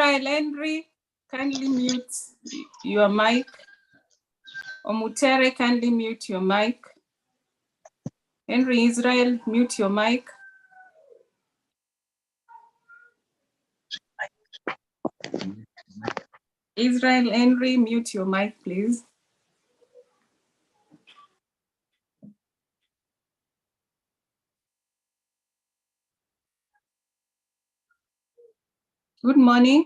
Israel Henry, kindly mute your mic. Omutere, kindly mute your mic. Henry Israel, mute your mic. Israel Henry, mute your mic, please. Good morning.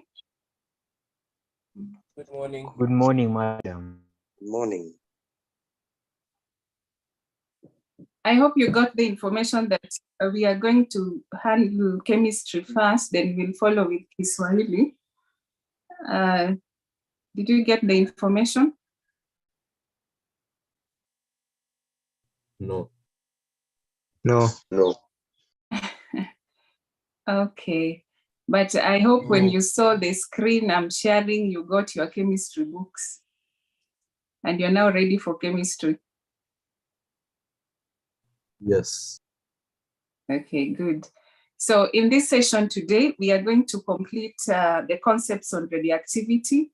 Good morning. Good morning, madam. Good morning. I hope you got the information that we are going to handle chemistry first, then we'll follow with Kiswahili. Did you get the information? No. No. No. Okay, but I hope when you saw the screen I'm sharing, you got your chemistry books and you're now ready for chemistry. Yes. Okay, good. So in this session today, we are going to complete the concepts on radioactivity.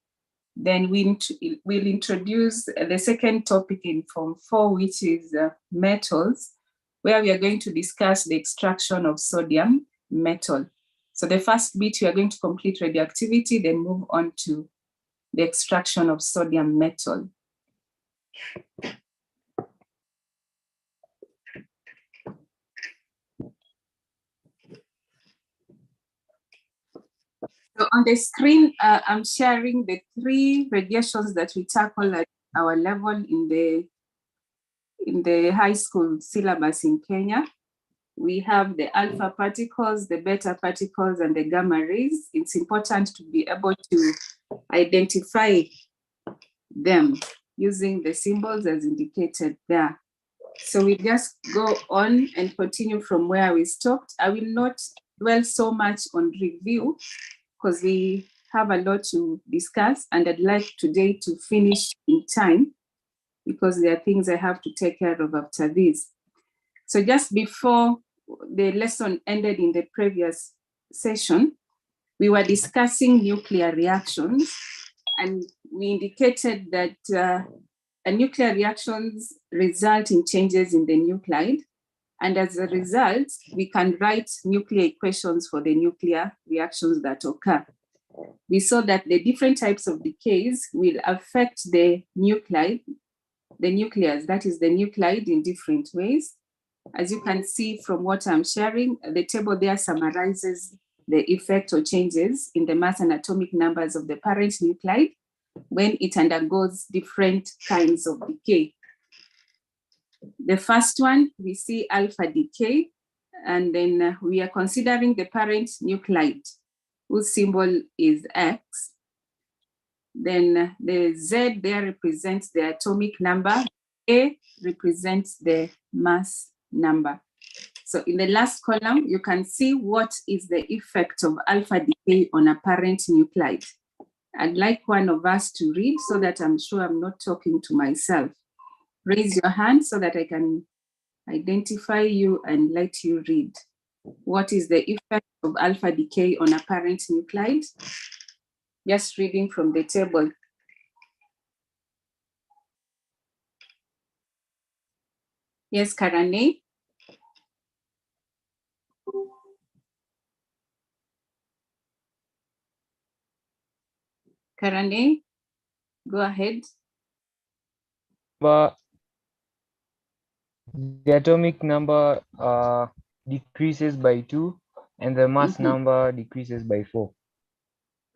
Then we'll introduce the second topic in Form 4, which is metals, where we are going to discuss the extraction of sodium metal. So the first bit, we are going to complete radioactivity, then move on to the extraction of sodium metal. So on the screen, I'm sharing the 3 radiations that we tackle at our level in the high school syllabus in Kenya. We have the alpha particles, the beta particles, and the gamma rays. It's important to be able to identify them using the symbols as indicated there. So we just go on and continue from where we stopped. I will not dwell so much on review because we have a lot to discuss, and I'd like today to finish in time because there are things I have to take care of after this. So just before the lesson ended in the previous session, we were discussing nuclear reactions, and we indicated that nuclear reactions result in changes in the nuclide. And as a result, we can write nuclear equations for the nuclear reactions that occur. We saw that the different types of decays will affect the nuclide, the nucleus, that is the nuclide, in different ways. As you can see from what I'm sharing, the table there summarizes the effect or changes in the mass and atomic numbers of the parent nuclide when it undergoes different kinds of decay. The first one, we see alpha decay, and then we are considering the parent nuclide, whose symbol is X. Then the Z there represents the atomic number, A represents the mass number. So in the last column, you can see what is the effect of alpha decay on a parent nuclide. I'd like one of us to read so that I'm sure I'm not talking to myself. Raise your hand so that I can identify you and let you read. What is the effect of alpha decay on a parent nuclide? Just reading from the table. Yes, Karane. Karane, go ahead. But the atomic number decreases by 2 and the mass number decreases by 4.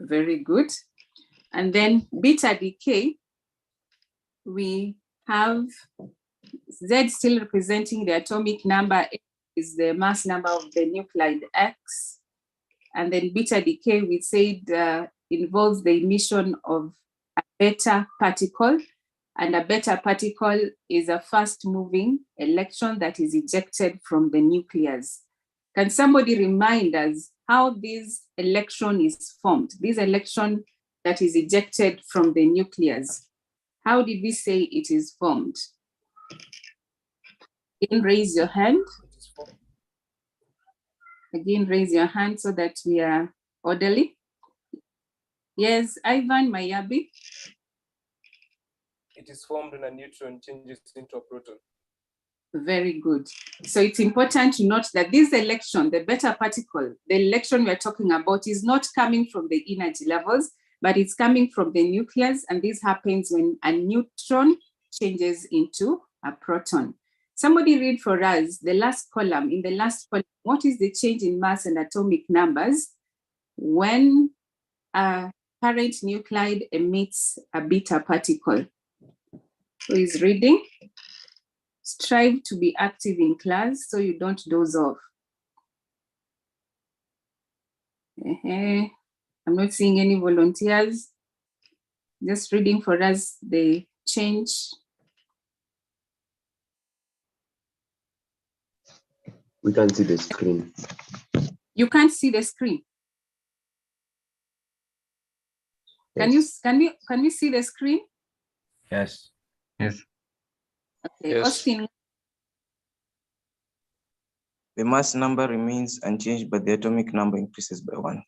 Very good. And then beta decay, we have Z still representing the atomic number, is the mass number of the nuclide X. And then beta decay, we said involves the emission of a beta particle, and a beta particle is a fast moving electron that is ejected from the nucleus. Can somebody remind us how this electron is formed? This electron that is ejected from the nucleus, how did we say it is formed? Again, raise your hand. Again, raise your hand so that we are orderly. Yes, Ivan Mayabi. It is formed when a neutron changes into a proton. Very good. So it's important to note that this electron, the beta particle, the electron we're talking about is not coming from the energy levels, but it's coming from the nucleus. And this happens when a neutron changes into a proton. Somebody read for us the last column. In the last column, what is the change in mass and atomic numbers when a parent nuclide emits a beta particle? Who is reading? Strive to be active in class so you don't doze off. I'm not seeing any volunteers. Just reading for us the change. We can see the screen. You can't see the screen. Yes. Can we see the screen? Yes. Yes. Okay, Yes. Austin. The mass number remains unchanged, but the atomic number increases by 1.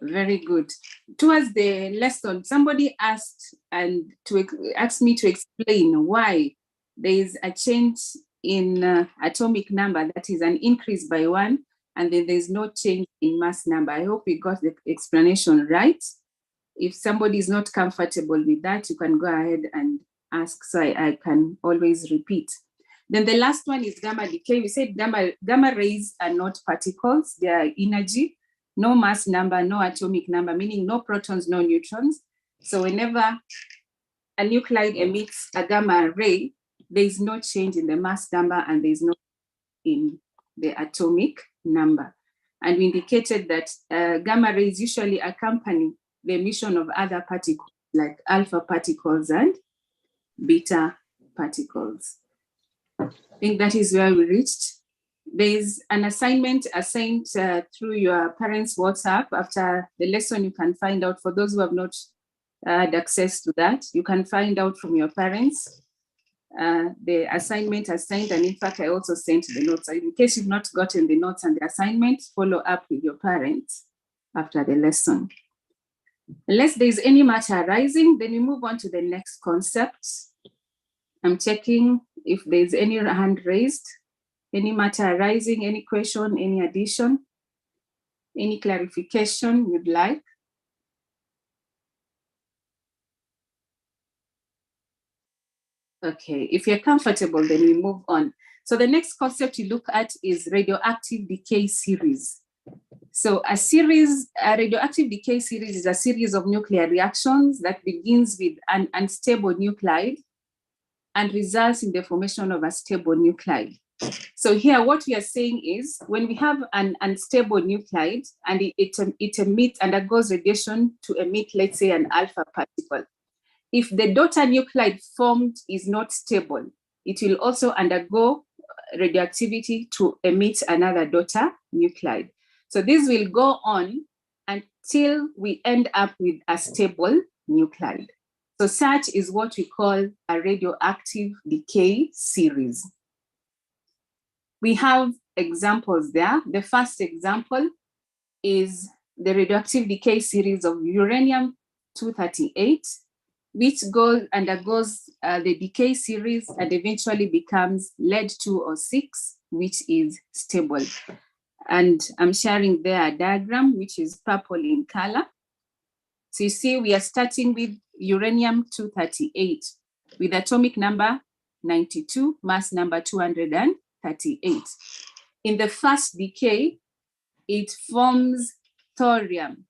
Very good. Towards the lesson, somebody asked asked me to explain why there is a change in atomic number, that is an increase by 1, and then there's no change in mass number. I hope we got the explanation right. If somebody is not comfortable with that, you can go ahead and ask, so I can always repeat. Then the last one is gamma decay. We said gamma rays are not particles, they are energy, no mass number, no atomic number, meaning no protons, no neutrons. So whenever a nuclide emits a gamma ray, there is no change in the mass number and there is no in the atomic number. And we indicated that gamma rays usually accompany the emission of other particles like alpha particles and beta particles. I think that is where we reached. There is an assignment assigned through your parents' WhatsApp. After the lesson, you can find out, for those who have not had access to that, you can find out from your parents the assignment assigned. And in fact, I also sent the notes. In case you've not gotten the notes and the assignment, follow up with your parents after the lesson. Unless there's any matter arising, then we move on to the next concept. I'm checking if there's any hand raised, any matter arising, any question, any addition, any clarification you'd like. Okay, if you're comfortable, then we move on. So the next concept you look at is radioactive decay series. So a radioactive decay series is a series of nuclear reactions that begins with an unstable nuclide and results in the formation of a stable nuclide. So here what we are saying is when we have an unstable nuclide and it emits, undergoes radiation to emit, let's say, an alpha particle. If the daughter nuclide formed is not stable, it will also undergo radioactivity to emit another daughter nuclide. So this will go on until we end up with a stable nuclide. So such is what we call a radioactive decay series. We have examples there. The first example is the radioactive decay series of uranium-238, which undergoes the decay series and eventually becomes lead-206, which is stable. And I'm sharing there a diagram, which is purple in color. So you see, we are starting with uranium-238 with atomic number 92, mass number 238. In the first decay, it forms thorium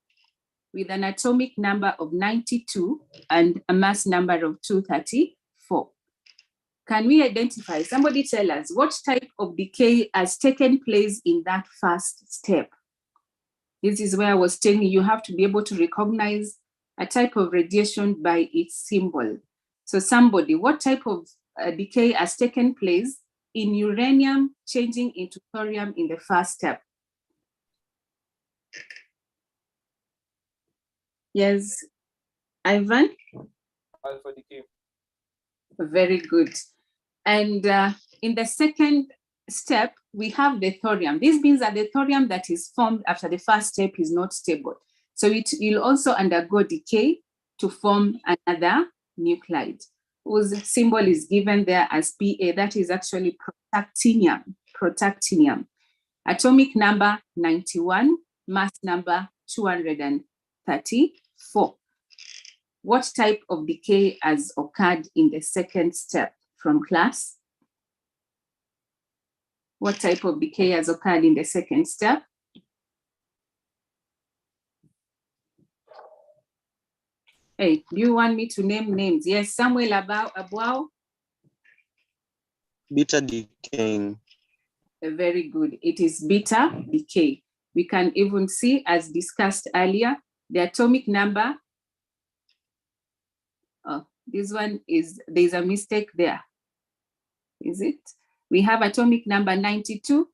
with an atomic number of 92 and a mass number of 234. Can we identify, somebody tell us, what type of decay has taken place in that first step? This is where I was telling you have to be able to recognize a type of radiation by its symbol. So somebody, what type of decay has taken place in uranium changing into thorium in the first step? Yes, Ivan? Alpha decay. Very good. And in the second step, we have the thorium. This means that the thorium that is formed after the first step is not stable. So it will also undergo decay to form another nuclide, whose symbol is given there as Pa. That is actually protactinium. Protactinium. Atomic number 91, mass number 234. What type of decay has occurred in the second step from class? What type of decay has occurred in the second step? Hey, do you want me to name names? Yes, Samuel Abwao. Beta decaying. Very good. It is beta decay. We can even see, as discussed earlier, the atomic number. Oh, this one is, there's a mistake there. Is it? We have atomic number 92.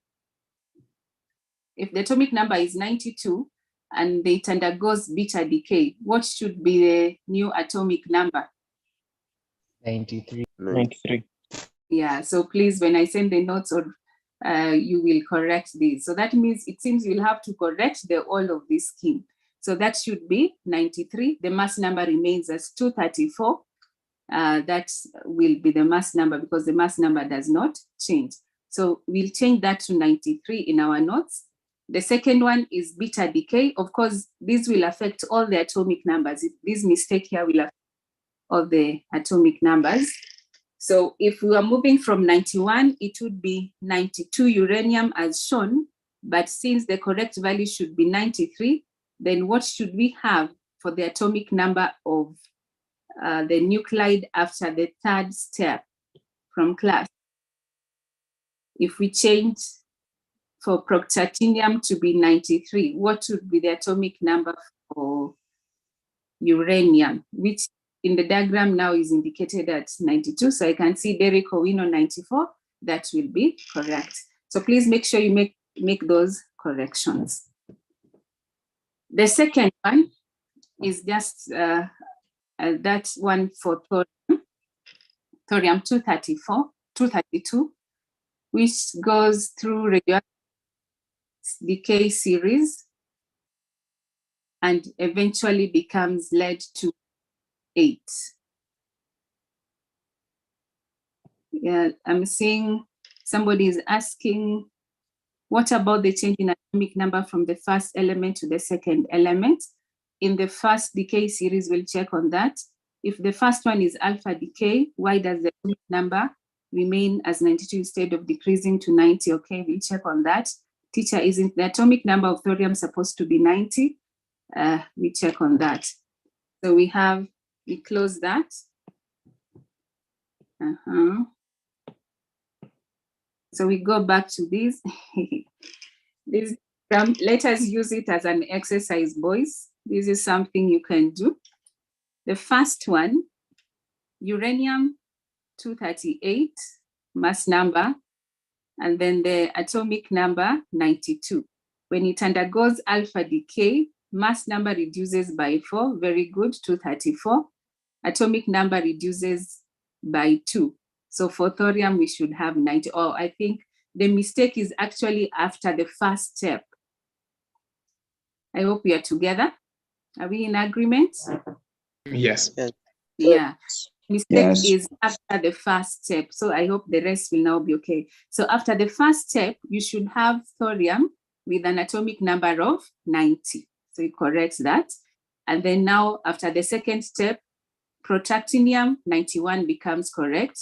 If the atomic number is 92 and it undergoes beta decay, what should be the new atomic number? 93. 93. Yeah, so please, when I send the notes, or you will correct this. So that means it seems you'll have to correct the all of this scheme. So that should be 93. The mass number remains as 234. That will be the mass number because the mass number does not change. So we'll change that to 93 in our notes. The second one is beta decay. Of course, this will affect all the atomic numbers. If this mistake here will affect all the atomic numbers. So if we are moving from 91, it would be 92 uranium as shown. But since the correct value should be 93, then what should we have for the atomic number of the nuclide after the third step from class? If we change for protactinium to be 93, what would be the atomic number for uranium, which in the diagram now is indicated at 92. So I can see Derek Owino 94. That will be correct. So please make sure you make those corrections. The second one is just that one for thorium 232, which goes through radioactive decay series and eventually becomes lead-2 Yeah, I'm seeing somebody is asking, what about the change in atomic number from the first element to the second element? In the first decay series, we'll check on that. If the first one is alpha decay, why does the atomic number remain as 92 instead of decreasing to 90? Okay, we'll check on that. Teacher, isn't the atomic number of thorium supposed to be 90? We check on that. So we close that. So we go back to this. This let us use it as an exercise, boys. This is something you can do. The first one, uranium 238, mass number, and then the atomic number 92. When it undergoes alpha decay, mass number reduces by 4, very good, 234. Atomic number reduces by 2. So for thorium, we should have 90. Oh, I think the mistake is actually after the first step. I hope we are together. Are we in agreement? Yes. Yeah. Mistake is after the first step. So I hope the rest will now be okay. So after the first step, you should have thorium with an atomic number of 90. So you correct that. And then now after the second step, protactinium 91 becomes correct.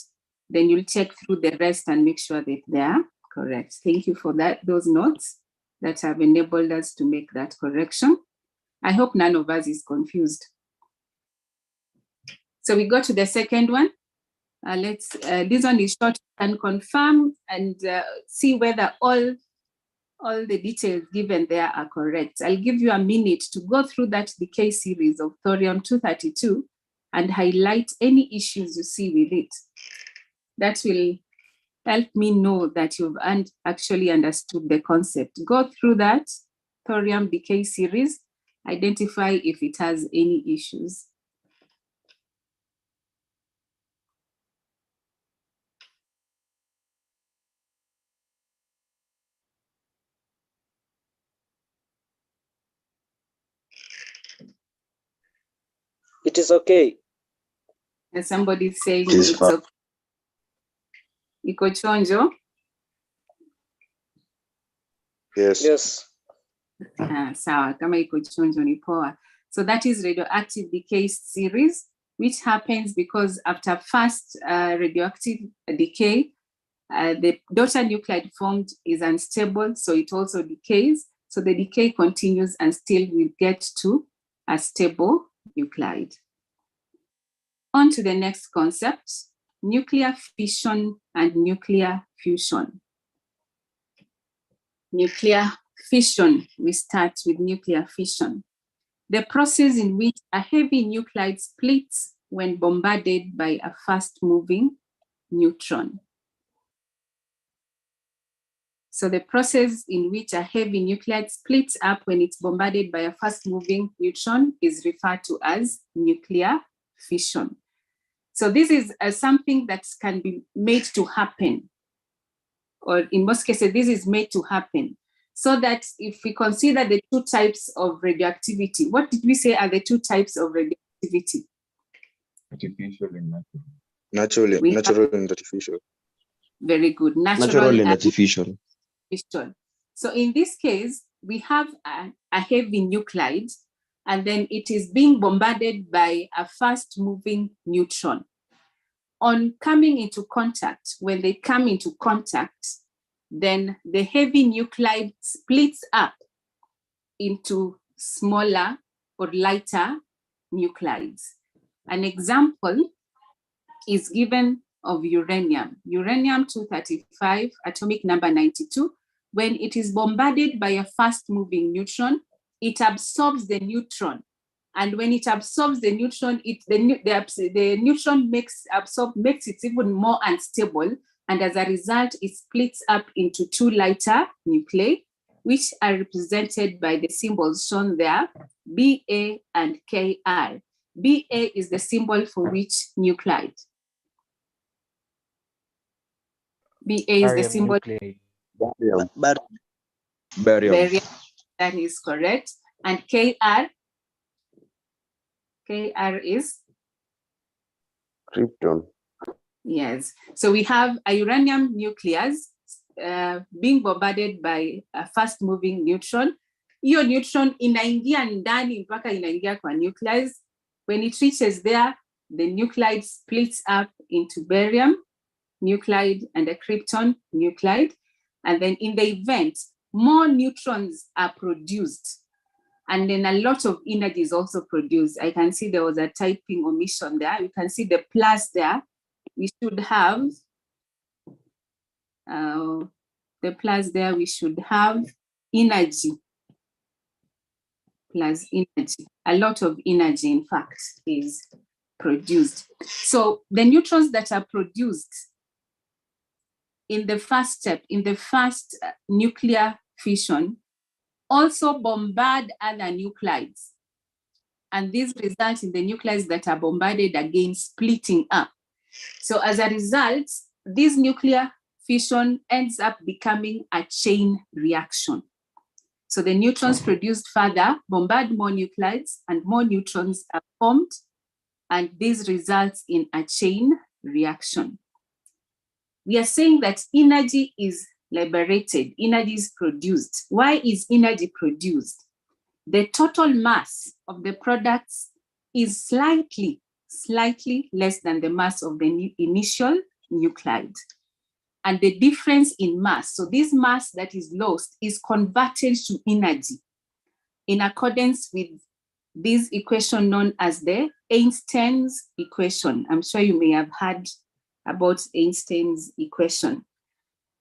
Then you'll check through the rest and make sure that they are correct. Thank you for that, those notes that have enabled us to make that correction. I hope none of us is confused. So we go to the second one. This one is short and confirm and see whether all the details given there are correct. I'll give you a minute to go through that decay series of thorium 232 and highlight any issues you see with it. That will help me know that you've actually understood the concept. Go through that thorium decay series, identify if it has any issues. It is okay. And somebody saying It is it's fine. okay. Iko chonjo? Yes. Yes. Sawa, kama iko chonjo ni poa. So that is radioactive decay series, which happens because after first radioactive decay, the daughter nuclide formed is unstable, so it also decays. So the decay continues and still will get to a stable nuclide. On to the next concept, nuclear fission and nuclear fusion. Nuclear fission, we start with nuclear fission. The process in which a heavy nuclide splits when bombarded by a fast-moving neutron. So the process in which a heavy nuclide splits up when it's bombarded by a fast-moving neutron is referred to as nuclear fission. So this is something that can be made to happen, or in most cases, this is made to happen. So that if we consider the two types of radioactivity, what did we say are the two types of radioactivity? Artificial and Natural and artificial. Very good. Natural and artificial. Fission. So in this case, we have a heavy nuclide, and then it is being bombarded by a fast-moving neutron. On coming into contact, when they come into contact, then the heavy nuclide splits up into smaller or lighter nuclides. An example is given of uranium. Uranium-235, atomic number 92, when it is bombarded by a fast-moving neutron, it absorbs the neutron. And when it absorbs the neutron, the neutron makes it even more unstable. And as a result, it splits up into two lighter nuclei, which are represented by the symbols shown there, Ba and Kr. Ba is the symbol for which nuclide? Ba is the symbol. Barium. Barium. That is correct. And Kr is? Krypton. Yes. So we have a uranium nucleus being bombarded by a fast-moving neutron. Hiyo neutron inaingia ndani mpaka inaingia kwa nucleus. When it reaches there, the nuclide splits up into barium nuclide and a krypton nuclide. And then in the event, more neutrons are produced. And then a lot of energy is also produced. I can see there was a typing omission there. You can see the plus there. We should have, the plus there, we should have energy. Plus energy. A lot of energy, in fact, is produced. So the neutrons that are produced in the first step, in the first nuclear fission, also bombard other nuclides. And these result in the nuclides that are bombarded again splitting up. So as a result, this nuclear fission ends up becoming a chain reaction. So the neutrons produced further bombard more nuclides and more neutrons are formed, and this results in a chain reaction. We are saying that energy is liberated, energy is produced. Why is energy produced? The total mass of the products is slightly less than the mass of the initial nuclide. And the difference in mass, so this mass that is lost is converted to energy in accordance with this equation known as the Einstein's equation. I'm sure you may have heard about Einstein's equation,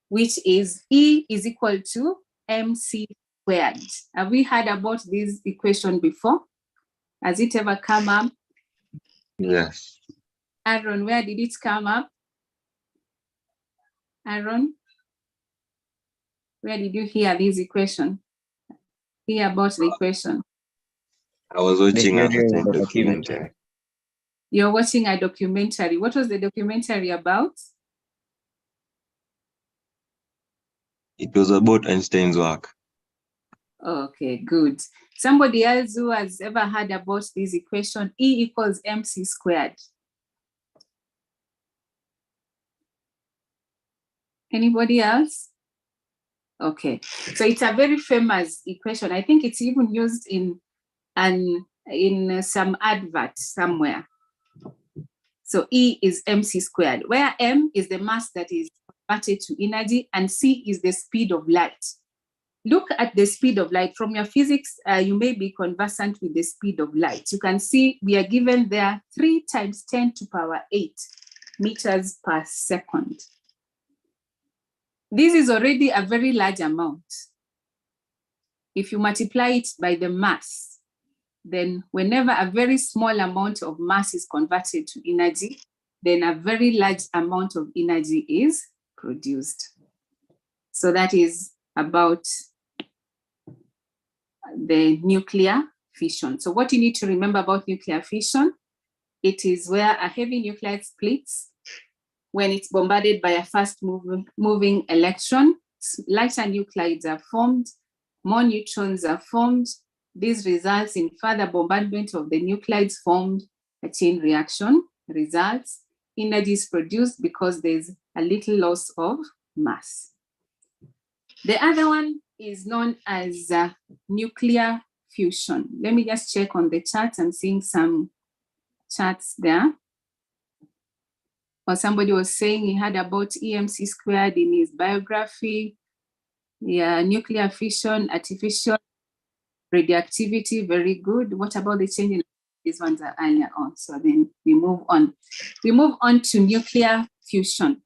which is E is equal to mc squared. Have we heard about this equation before? Has it ever come up? Yes. Aaron, where did it come up? Aaron, where did you hear this equation? Hear about the equation? I was watching a Decay documentary. You're watching a documentary. What was the documentary about? It was about Einstein's work. Okay, good. Somebody else who has ever heard about this equation, E equals mc squared? Anybody else? Okay, so it's a very famous equation. I think it's even used in some advert somewhere. So E is mc squared, where m is the mass that is converted to energy and c is the speed of light. Look at the speed of light. From your physics, you may be conversant with the speed of light. You can see we are given there 3 times 10 to power 8 meters per second. This is already a very large amount. If you multiply it by the mass, then whenever a very small amount of mass is converted to energy, then a very large amount of energy is produced. So that is about the nuclear fission. So what you need to remember about nuclear fission, it is where a heavy nuclide splits when it's bombarded by a fast moving electron. Lighter nuclides are formed, more neutrons are formed. This results in further bombardment of the nuclides formed, a chain reaction results. Energy is produced because there's a little loss of mass. The other one is known as nuclear fusion. Let me just check on the chart. I'm seeing some charts there. Or somebody was saying he heard about EMC squared in his biography. Yeah, nuclear fission, artificial radioactivity, very good. What about the changing? These ones are earlier on. So then we move on. We move on to nuclear fusion.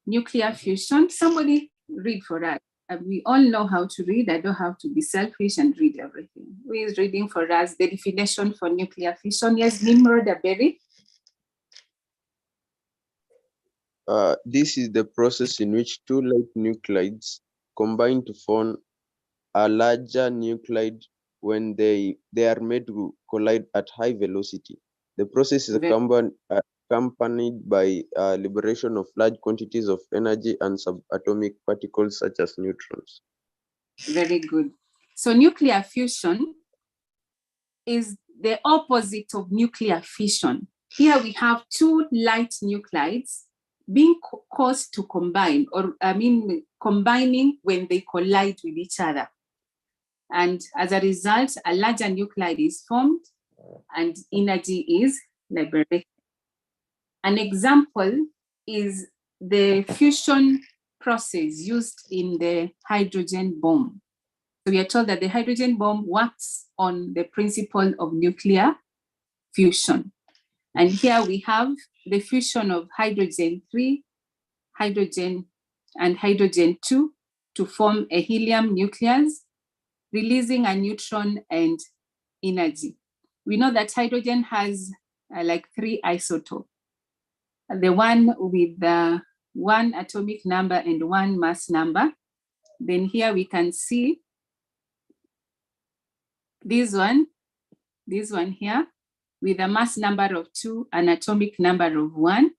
Nuclear fusion, somebody read for us. We all know how to read. I don't have to be selfish and read everything. Who is reading for us the definition for nuclear fission? Yes, Nimrod Aberi. This is the process in which two light nuclides combine to form a larger nuclide when they are made to collide at high velocity. The process is accompanied by liberation of large quantities of energy and subatomic particles such as neutrons. Very good. So nuclear fusion is the opposite of nuclear fission. Here we have two light nuclides being caused to combine, or combining when they collide with each other. And as a result, a larger nuclide is formed and energy is liberated. An example is the fusion process used in the hydrogen bomb. So we are told that the hydrogen bomb works on the principle of nuclear fusion. And here we have the fusion of hydrogen-3, hydrogen, and hydrogen-2 to form a helium nucleus, releasing a neutron and energy. We know that hydrogen has like 3 isotopes. The one with the 1 atomic number and 1 mass number. Then here we can see this one here with a mass number of 2, an atomic number of 1.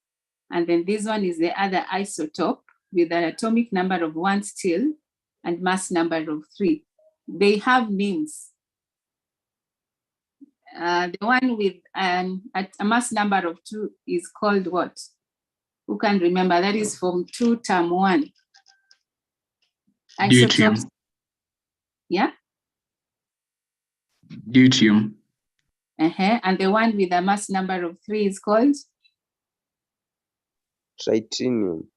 And then this one is the other isotope with an atomic number of 1 still and mass number of 3. They have names. The one with a mass number of 2 is called what? Who can remember? That is from 2 term 1. Isotopes. Yeah? Deuterium. And the one with a mass number of 3 is called? Tritium.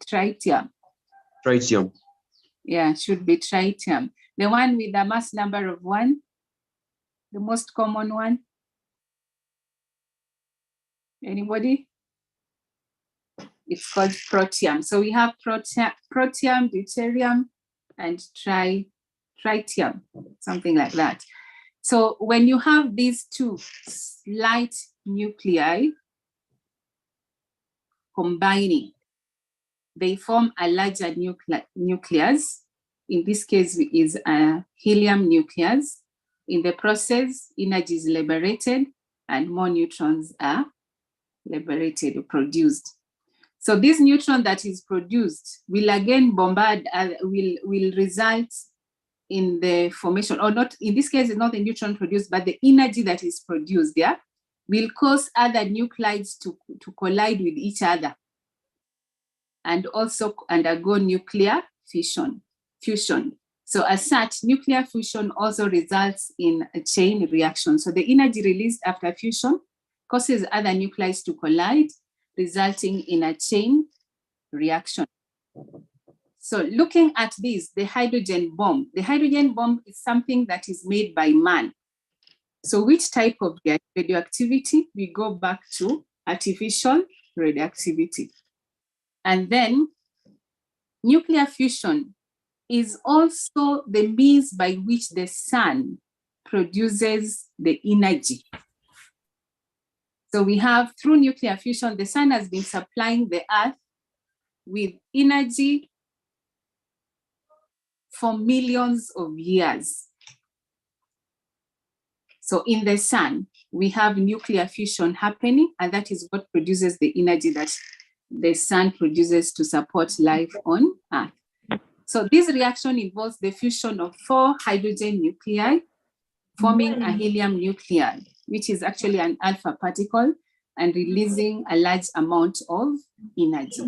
Tritium. Tritium. Yeah, should be tritium. The one with a mass number of 1, the most common one. Anybody? It's called protium. So we have protium, deuterium, and tritium, something like that. So when you have these two light nuclei combining, they form a larger nucleus. In this case, is a helium nucleus. In the process, energy is liberated and more neutrons are liberated or produced. So this neutron that is produced will again bombard, will result in the formation, or not, in this case, it's not the neutron produced, but the energy that is produced there will cause other nuclides to collide with each other and also undergo nuclear fusion. So as such, nuclear fusion also results in a chain reaction. So the energy released after fusion causes other nuclides to collide, resulting in a chain reaction. So looking at this, the hydrogen bomb. The hydrogen bomb is something that is made by man. So which type of radioactivity? We go back to artificial radioactivity. And then nuclear fusion is also the means by which the sun produces the energy. So we have, through nuclear fusion, the sun has been supplying the earth with energy for millions of years. So in the sun, we have nuclear fusion happening, and that is what produces the energy that the sun produces to support life on earth. So this reaction involves the fusion of 4 hydrogen nuclei, forming a helium nuclei, which is actually an alpha particle, and releasing a large amount of energy.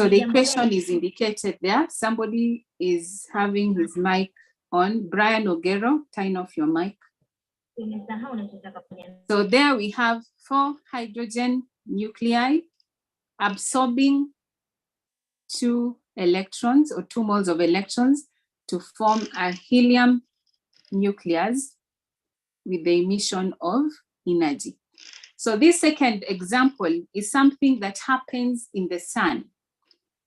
So the equation is indicated there. Somebody is having his mic on. Brian Ogero, turn off your mic. So there we have 4 hydrogen nuclei absorbing 2 electrons, or 2 moles of electrons, to form a helium nucleus with the emission of energy. So this second example is something that happens in the sun.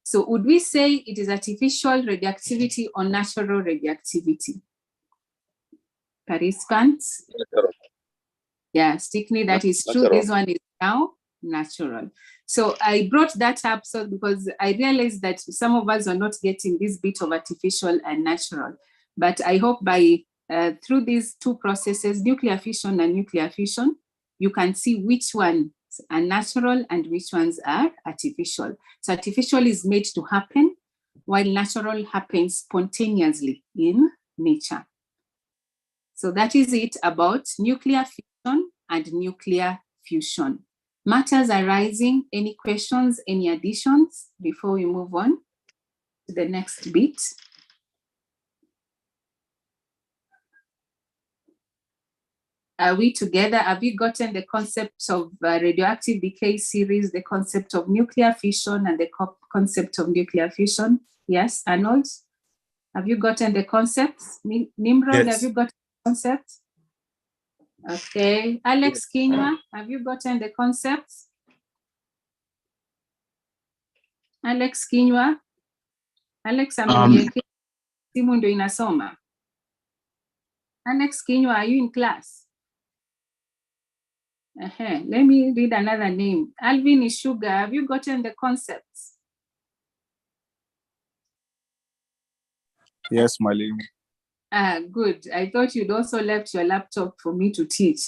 So would we say it is artificial radioactivity or natural radioactivity? Participants? Natural. Yeah, Stickney, that is true. Natural. This one is now natural. So I brought that up because I realized that some of us are not getting this bit of artificial and natural. But I hope by through these 2 processes, nuclear fission and nuclear fusion, you can see which ones are natural and which ones are artificial. So artificial is made to happen, while natural happens spontaneously in nature. So that is it about nuclear fission and nuclear fusion. Matters arising, any questions, any additions before we move on to the next bit? Are we together? Have you gotten the concept of radioactive decay series, the concept of nuclear fission, and the concept of nuclear fusion? Yes, Arnold? Have you gotten the concepts? Nimrod, Yes. have you gotten the concept? Okay. Alex Kinywa, have you gotten the concepts? Alex Kinywa? Alex ameniwekea simu ndo inasoma. Alex Kinywa, are you in class? Let me read another name. Alvin Ishuga, have you gotten the concepts? Yes, Mwalimu. Good. I thought you'd also left your laptop for me to teach.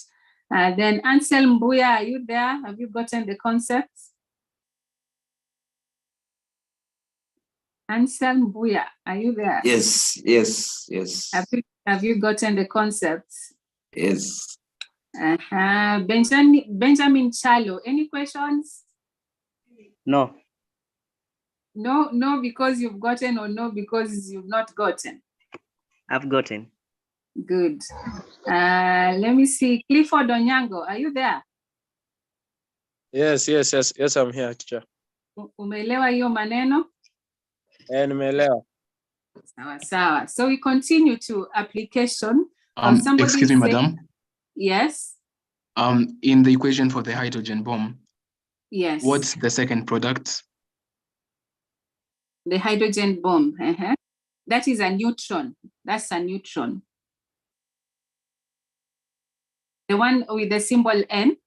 Then Ansel Mbuya, are you there? Have you gotten the concepts? Ansel Mbuya, are you there? Yes. Have you gotten the concepts? Yes. Benjamin Chalo, any questions? No. No, because you've gotten, or no, because you've not gotten? I've gotten. Good. Let me see. Clifford Onyango, are you there? Yes, I'm here, teacher. Umeelewa hiyo maneno? Nimeelewa. Sawa. So we continue to application. Excuse me, madam. Yes. In the equation for the hydrogen bomb, yes. What's the second product? The hydrogen bomb. That is a neutron. That's a neutron. The one with the symbol N?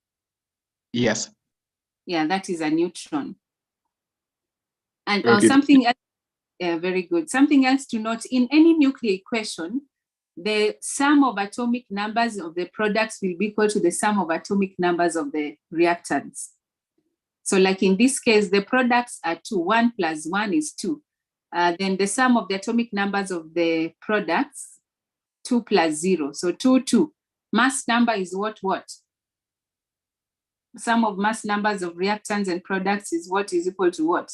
Yes. Yeah, that is a neutron. And Okay. something else, very good. Something else to note, in any nuclear equation, the sum of atomic numbers of the products will be equal to the sum of atomic numbers of the reactants. So like in this case, the products are 2. 1 plus 1 is 2. Then the sum of the atomic numbers of the products, 2 plus 0. So 2, 2. Mass number is what? Sum of mass numbers of reactants and products is what is equal to what?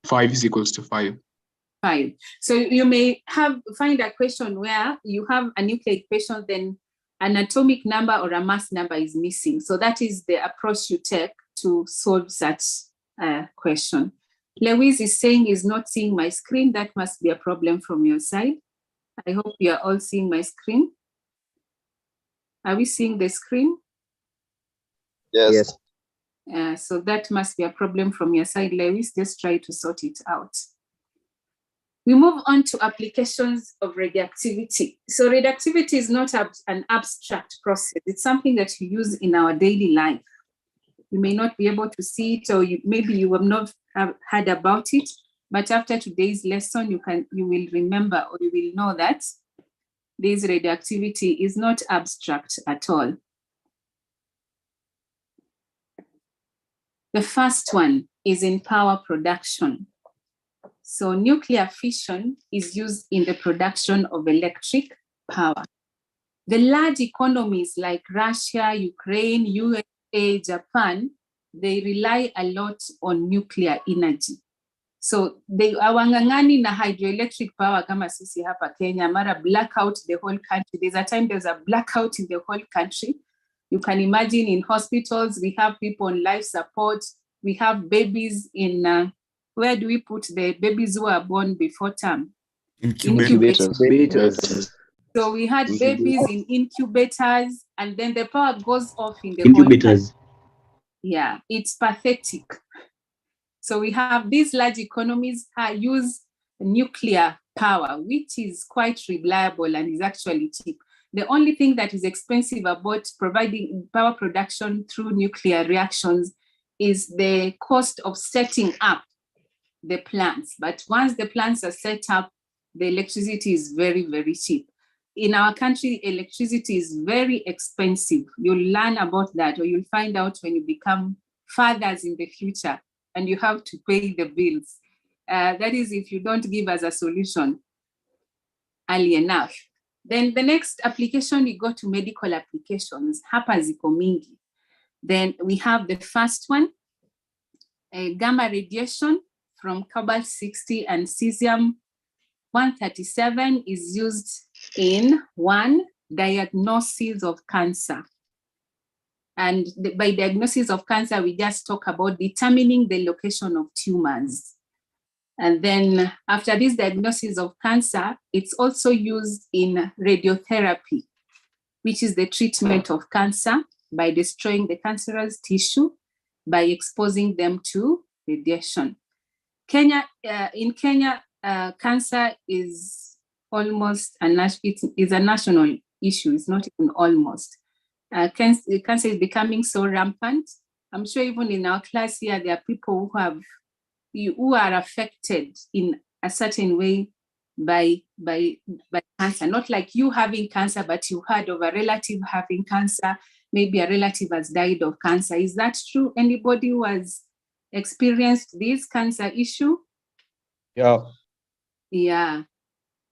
5 is equals to 5. 5. So you may find a question where you have a nucleic equation, then an atomic number or a mass number is missing. So that is the approach you take to solve such a question. Lewis is saying he's not seeing my screen. That must be a problem from your side. I hope you are all seeing my screen. Are we seeing the screen? Yes. So that must be a problem from your side, Lewis. Just try to sort it out. We move on to applications of radioactivity. So radioactivity is not an abstract process. It's something that you use in our daily life. You may not be able to see it, or maybe you have not heard about it, but after today's lesson, you will remember, or you will know that this radioactivity is not abstract at all. The first one is in power production. So nuclear fission is used in the production of electric power. The large economies like Russia, Ukraine, USA, Japan, they rely a lot on nuclear energy. So they hawang'ang'ani na hydroelectric power kama sisi hapa Kenya, mara blackout the whole country. There's a time there's a blackout in the whole country. You can imagine in hospitals, we have people on life support. We have babies in, where do we put the babies who are born before term? Incubators. So we had babies in incubators, and then the power goes off in the Incubators. whole country. Yeah, it's pathetic. So we have these large economies use nuclear power, which is quite reliable and is actually cheap. The only thing that is expensive about providing power production through nuclear reactions is the cost of setting up the plants. But once the plants are set up, the electricity is very, very cheap. In our country, electricity is very expensive. You'll learn about that, or you'll find out when you become fathers in the future and you have to pay the bills. That is if you don't give us a solution early enough. Then the next application, you go to medical applications. Hapa ziko mingi. Then we have the first one, gamma radiation from cobalt-60 and cesium-137 is used in diagnosis of cancer. And by diagnosis of cancer, we just talk about determining the location of tumors. And then after this diagnosis of cancer, it's also used in radiotherapy, which is the treatment of cancer by destroying the cancerous tissue by exposing them to radiation. In Kenya, cancer is almost a national issue. It's not even almost. Cancer is becoming so rampant. I'm sure even in our class here, there are people who are affected in a certain way by cancer. Not like you having cancer, but you heard of a relative having cancer. Maybe a relative has died of cancer. Is that true? Anybody who has experienced this cancer issue? Yeah. Yeah.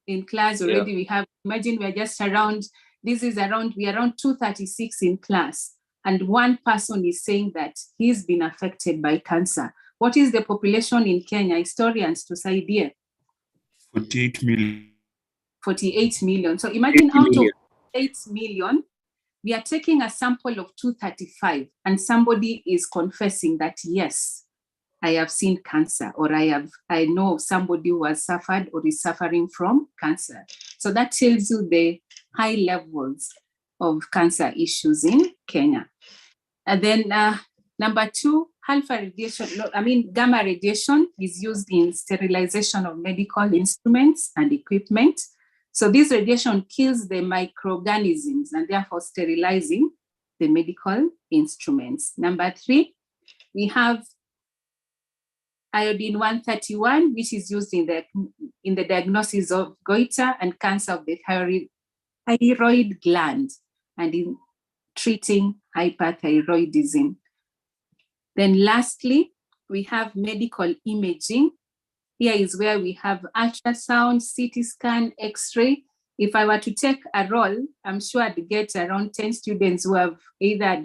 In class already, we have, imagine we're just around, we are around 236 in class. And one person is saying that he's been affected by cancer. What is the population in Kenya? Historians to say dear. 48 million. 48 million. So imagine out of 8 million, we are taking a sample of 235 and somebody is confessing that, yes, I have seen cancer, or I know somebody who has suffered or is suffering from cancer. So that tells you the high levels of cancer issues in Kenya. And then number 2, gamma radiation is used in sterilization of medical instruments and equipment. So this radiation kills the microorganisms and therefore sterilizing the medical instruments. Number 3, we have iodine-131, which is used in the diagnosis of goiter and cancer of the thyroid gland, and in treating hyperthyroidism. Then lastly, we have medical imaging. Here is where we have ultrasound, CT scan, X-ray. If I were to take a roll, I'm sure I'd get around 10 students who have either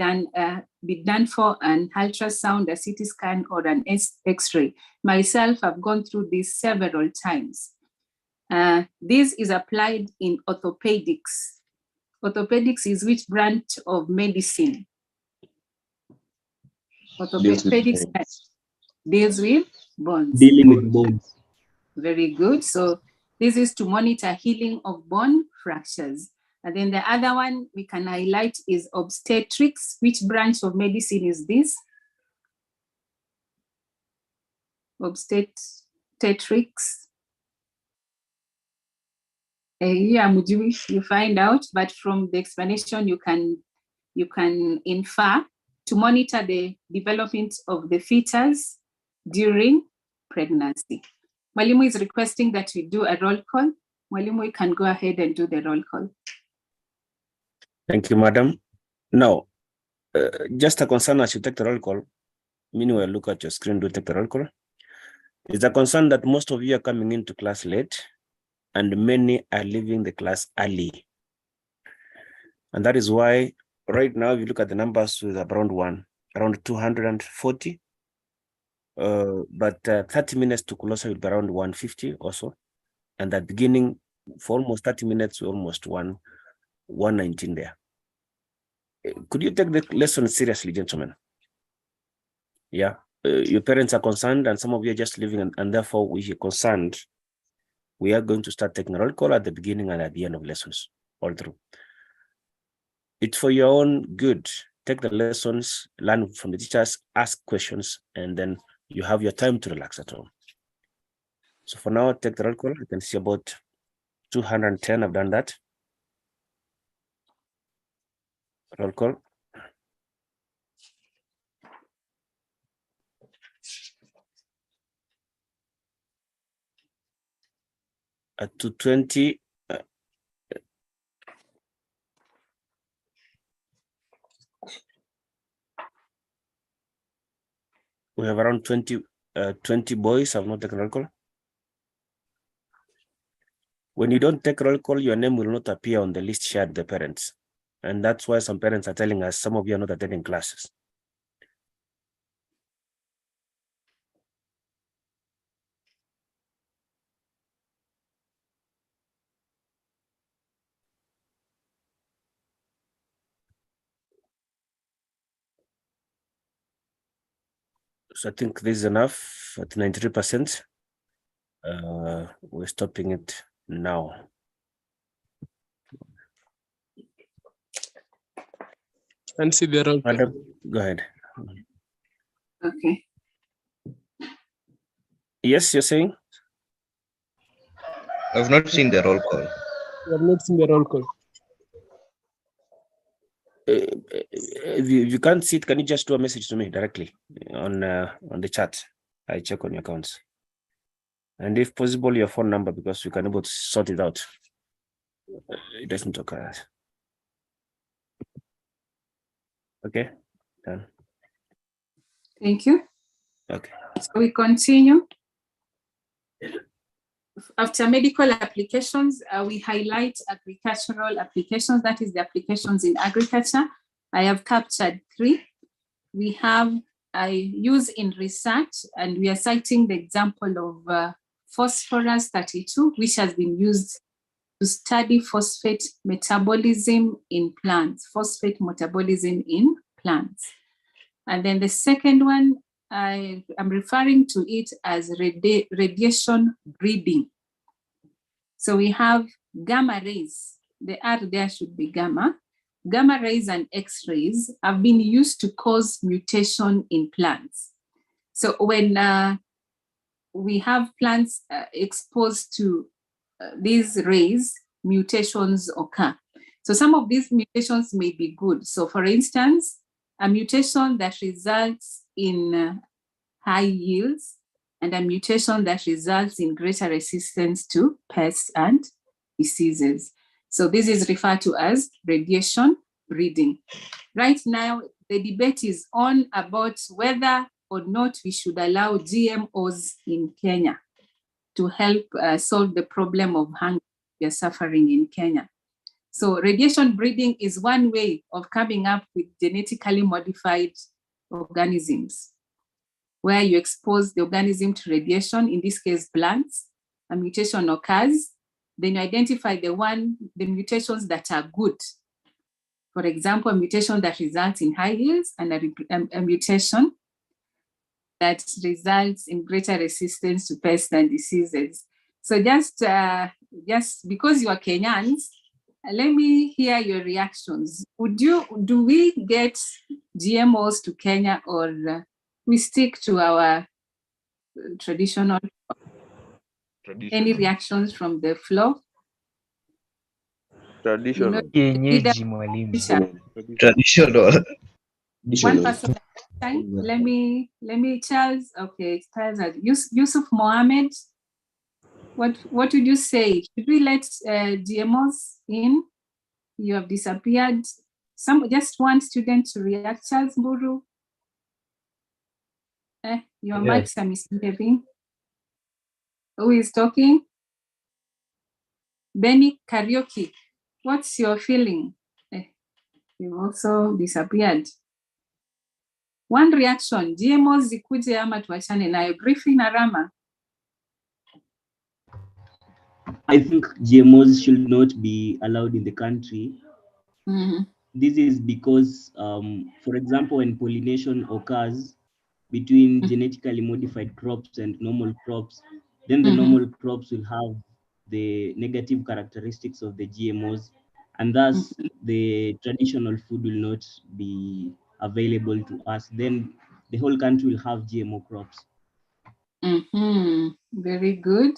been done for an ultrasound, a CT scan, or an X-ray. Myself, I've gone through this several times. This is applied in orthopedics. Orthopedics is which branch of medicine? Orthopedics deals with bones. Dealing with bones. Very good. So this is to monitor healing of bone fractures. And then the other one we can highlight is obstetrics. Which branch of medicine is this? Obstetrics. Yeah, you find out, but from the explanation you can infer to monitor the development of the fetus during pregnancy. Mwalimu is requesting that we do a roll call. Mwalimu, you can go ahead and do the roll call. Thank you, madam. Now, just a concern as you take the roll call, meanwhile, look at your screen, do take the roll call. It's a concern that most of you are coming into class late and many are leaving the class early. And that is why right now, if you look at the numbers with around 240, but 30 minutes to closer will be around 150 or so. And at the beginning, for almost 30 minutes, almost 119 there. Could you take the lesson seriously, gentlemen? Yeah, your parents are concerned and some of you are just leaving, and therefore we are concerned. We are going to start taking a roll call at the beginning and at the end of lessons, all through. It's for your own good. Take the lessons, learn from the teachers, ask questions, and then you have your time to relax at home. So for now, take the roll call. You can see about 210 have done that. Roll call. At 220, we have around 20 boys have not taken roll call. When you don't take roll call, your name will not appear on the list shared with the parents. And that's why some parents are telling us some of you are not attending classes. So I think this is enough at 93%. We're stopping it now. And see the roll call. Madam, go ahead. Okay. Yes, you're saying? I've not seen the roll call. We have not seen the roll call. If you can't see it, can you just do a message to me directly on the chat? I check on your accounts. And if possible, your phone number, because we can able to sort it out. It doesn't occur. Okay, done. Thank you. Okay. So we continue. After medical applications, we highlight agricultural applications, that is the applications in agriculture. I have captured 3. We have use in research, and we are citing the example of phosphorus 32, which has been used to study phosphate metabolism in plants, phosphate metabolism in plants. And then the second one, I am referring to it as radiation breeding. So we have gamma rays. The R there should be gamma. Gamma rays and X-rays have been used to cause mutation in plants. So when we have plants exposed to these rays, mutations occur. So some of these mutations may be good. So for instance, a mutation that results in high yields and a mutation that results in greater resistance to pests and diseases. So this is referred to as radiation breeding. Right now, the debate is on about whether or not we should allow GMOs in Kenya to help solve the problem of hunger we are suffering in Kenya. So radiation breeding is one way of coming up with genetically modified organisms, where you expose the organism to radiation, in this case plants, a mutation occurs, then you identify the mutations that are good. For example, a mutation that results in high yields and a mutation that results in greater resistance to pests and diseases. So just because you are Kenyans, let me hear your reactions. Do we get GMOs to Kenya, or we stick to our traditional? Any reactions from the floor? Traditional. Kienyeji mwalimu. Traditional. One person at a time. Let me Charles. Okay, Charles. Yusuf Mohammed. What would you say? Should we let GMOs in? You have disappeared. Just one student to react. Charles Mburu. Your mics are misbehaving. Who is talking? Benny Karaoke. What's your feeling? You also disappeared. One reaction, GMOs zikuje ama tuachane nayo. Griffin Arama. I think GMOs should not be allowed in the country. This is because, for example, when pollination occurs between genetically modified crops and normal crops, then the normal crops will have the negative characteristics of the GMOs, and thus the traditional food will not be available to us. Then the whole country will have GMO crops. Very good.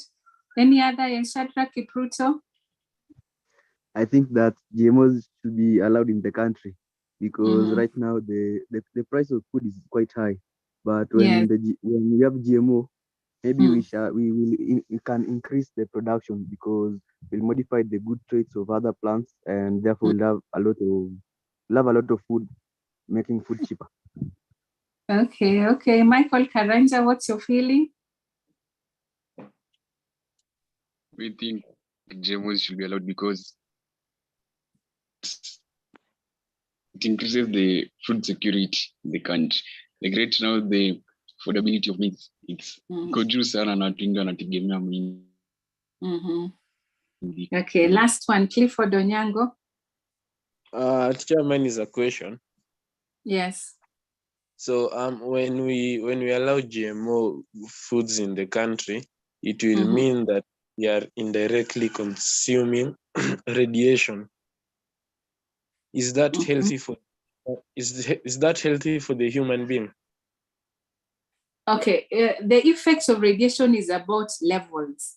Any other, Shadrach Kipruto? I think that GMOs should be allowed in the country because right now the price of food is quite high. But when we have GMO, maybe we can increase the production because we'll modify the good traits of other plants, and therefore we'll have a lot of food, making food cheaper. Okay. Michael Karanja, what's your feeling? We think GMOs should be allowed because it increases the food security in the country. Like right now, the affordability of meat, it's juu sana na watu wengi wanategemea mwingi. Okay, last one, Clifford Onyango. Teacher, mine is a question. Yes. So when we allow GMO foods in the country, it will mean that we are indirectly consuming radiation. Is that healthy for is that healthy for the human being? Okay, the effects of radiation is about levels.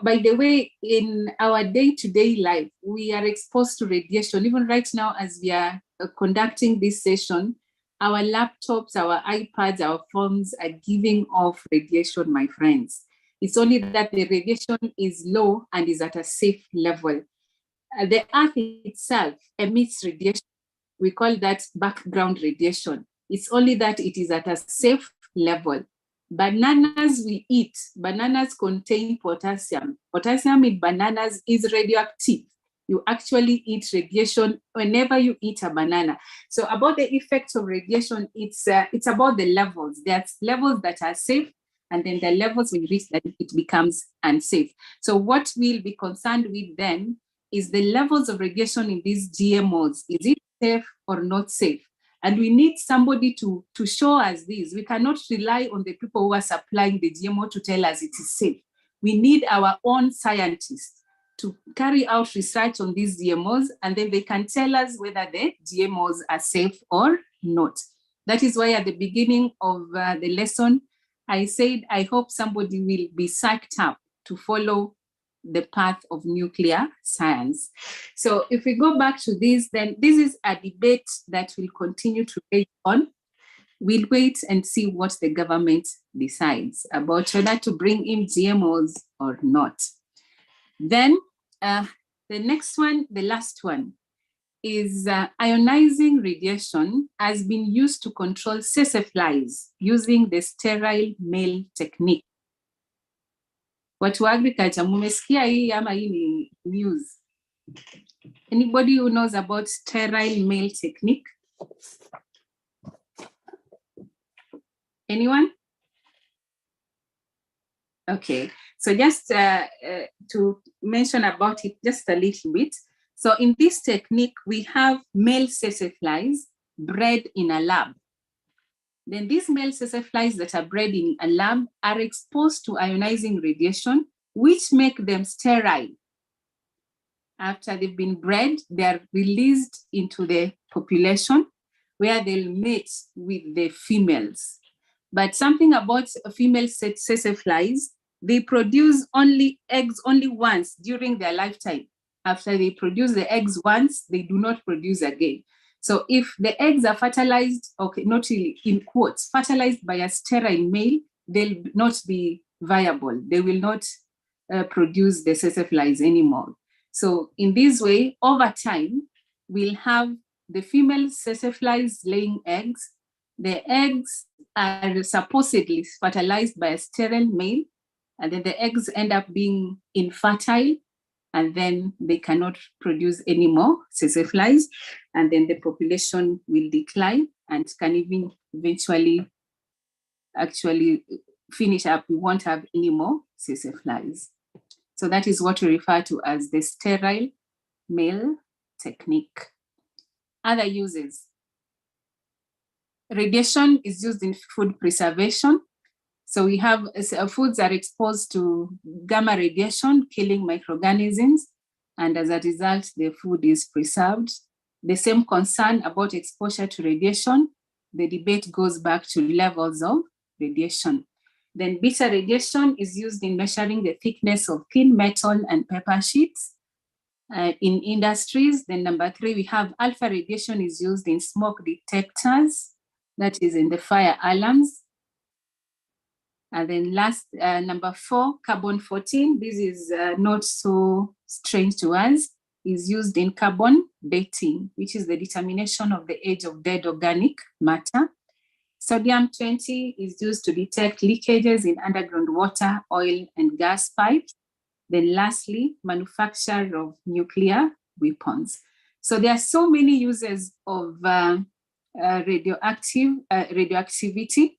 By the way, in our day-to-day life, we are exposed to radiation. Even right now, as we are conducting this session, our laptops, our iPads, our phones are giving off radiation, my friends. It's only that the radiation is low and is at a safe level. The Earth itself emits radiation. We call that background radiation. It's only that it is at a safe level. Bananas we eat, bananas contain potassium. Potassium in bananas is radioactive. You actually eat radiation whenever you eat a banana. So about the effects of radiation, it's about the levels. There's levels that are safe, and then the levels when you reach that it becomes unsafe. So what we'll be concerned with then is the levels of radiation in these GMOs. Is it safe or not safe? And we need somebody to show us this. We cannot rely on the people who are supplying the GMO to tell us it is safe. We need our own scientists to carry out research on these GMOs, and then they can tell us whether the GMOs are safe or not. That is why at the beginning of the lesson, I said, I hope somebody will be psyched up to follow the path of nuclear science. So if we go back to this, then this is a debate that will continue to rage on. We'll wait and see what the government decides about whether to bring in GMOs or not. Then the next one, the last one, is ionizing radiation has been used to control flies using the sterile male technique. Watu wa agriculture, mumesikia hii ama hii ni news? Anybody who knows about sterile male technique? Anyone? Okay, so just to mention about it just a little bit. So in this technique, we have male flies bred in a lab. Then these male flies that are bred in a lab are exposed to ionizing radiation, which make them sterile. After they've been bred, they are released into the population where they'll mate with the females. But something about female flies, they produce eggs only once during their lifetime. After they produce the eggs once, they do not produce again. So if the eggs are fertilized, okay, not really in quotes, fertilized by a sterile male, they'll not be viable. They will not produce the flies anymore. So in this way, over time, we'll have the female flies laying eggs. The eggs are supposedly fertilized by a sterile male, and then the eggs end up being infertile, and then they cannot produce any more flies, and then the population will decline and can even eventually actually finish up. We won't have any more flies. So that is what we refer to as the sterile male technique. Other uses. Radiation is used in food preservation. So we have foods are exposed to gamma radiation, killing microorganisms, and as a result, the food is preserved. The same concern about exposure to radiation, the debate goes back to levels of radiation. Then beta radiation is used in measuring the thickness of thin metal and paper sheets in industries. Then number 3, we have alpha radiation is used in smoke detectors, that is in the fire alarms. And then last, number 4, carbon-14, this is not so strange to us, is used in carbon dating, which is the determination of the age of dead organic matter. Sodium-20 is used to detect leakages in underground water, oil, and gas pipes. Then lastly, manufacture of nuclear weapons. So there are so many uses of radioactivity.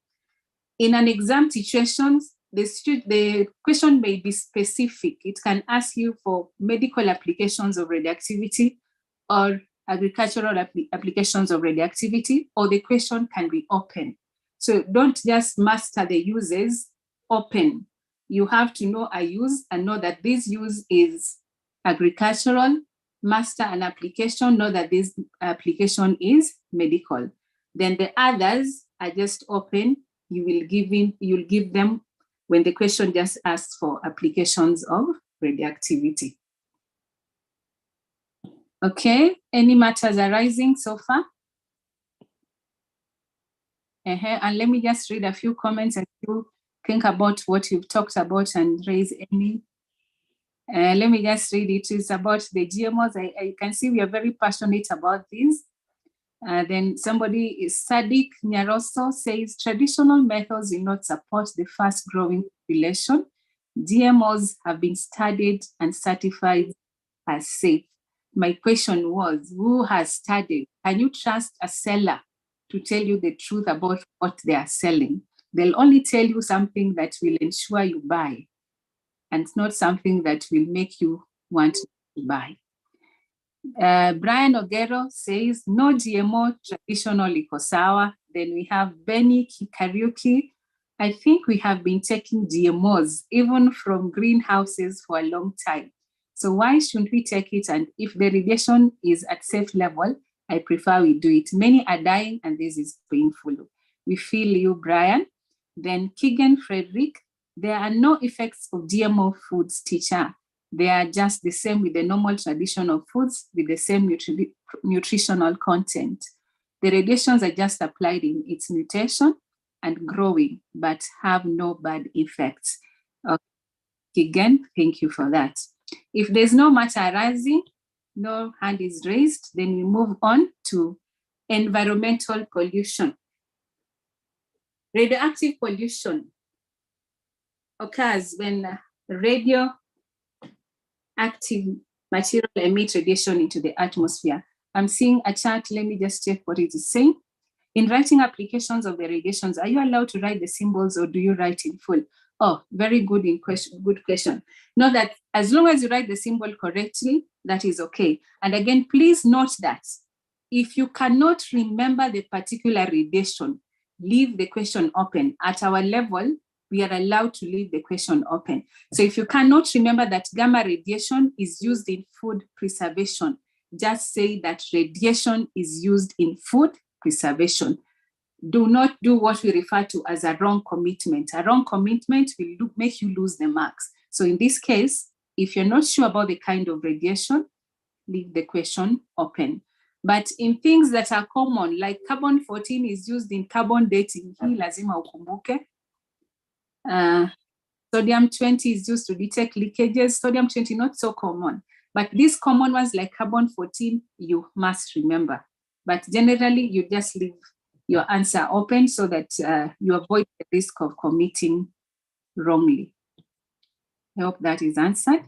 In an exam situation, the question may be specific. It can ask you for medical applications of radioactivity or agricultural applications of radioactivity, or the question can be open. So don't just master the uses, open. You have to know a use and know that this use is agricultural, master an application, know that this application is medical. Then the others are just open. You'll give them when the question just asks for applications of radioactivity. Okay, any matters arising so far? And let me just read a few comments and you think about what you've talked about and raise any. Let me just read it. It's about the GMOs. I can see we are very passionate about this. Then somebody is Sadiq Nyaroso says traditional methods do not support the fast growing population. GMOs have been studied and certified as safe. My question was, who has studied? Can you trust a seller to tell you the truth about what they are selling? They'll only tell you something that will ensure you buy, and not something that will make you want to buy. Brian Ogero says, no GMO traditional iko sawa. Then we have Benny Kariuki. I think we have been taking GMOs even from greenhouses for a long time. So why shouldn't we take it? And if the radiation is at safe level, I prefer we do it. Many are dying and this is painful. We feel you, Brian. Then Keegan Frederick, there are no effects of GMO foods, teacher. They are just the same with the normal traditional foods with the same nutritional content. The radiations are just applied in its mutation and growing, but have no bad effects. Okay. Again, thank you for that. If there's no matter arising, No hand is raised. Then we move on to environmental pollution. Radioactive pollution occurs when radioactive material emits radiation into the atmosphere. I'm seeing a chart. Let me just check what it is saying. In writing applications of the radiations, are you allowed to write the symbols or do you write in full? Oh, very good good question. Know that as long as you write the symbol correctly, that is okay. And again, please note that if you cannot remember the particular radiation, leave the question open. At our level, we are allowed to leave the question open. So if you cannot remember that gamma radiation is used in food preservation, just say that radiation is used in food preservation. Do not do what we refer to as a wrong commitment. A wrong commitment will make you lose the marks. So in this case, if you're not sure about the kind of radiation, leave the question open. But in things that are common, like carbon-14 is used in carbon dating, hii lazima ukumbuke. Sodium-20 is used to detect leakages. Sodium-20 not so common. But these common ones like carbon-14, you must remember. But generally, you just leave your answer open so that you avoid the risk of committing wrongly. I hope that is answered.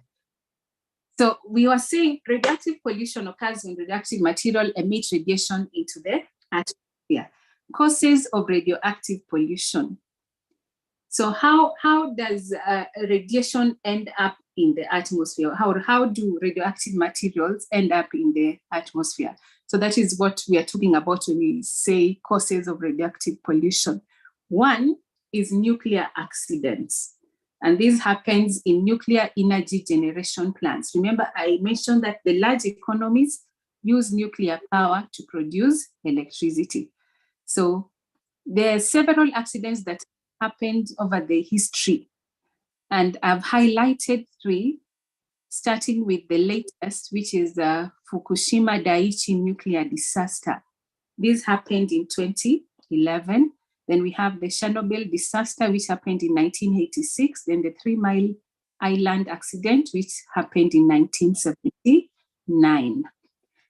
So we were saying radioactive pollution occurs when radioactive material emits radiation into the atmosphere. Causes of radioactive pollution. So how does radiation end up in the atmosphere? How do radioactive materials end up in the atmosphere? So that is what we are talking about when we say causes of radioactive pollution. One is nuclear accidents. And this happens in nuclear energy generation plants. Remember, I mentioned that the large economies use nuclear power to produce electricity. So there are several accidents that happened over the history. And I've highlighted 3, starting with the latest, which is the Fukushima Daiichi nuclear disaster. This happened in 2011. Then we have the Chernobyl disaster, which happened in 1986. Then the 3 Mile Island accident, which happened in 1979.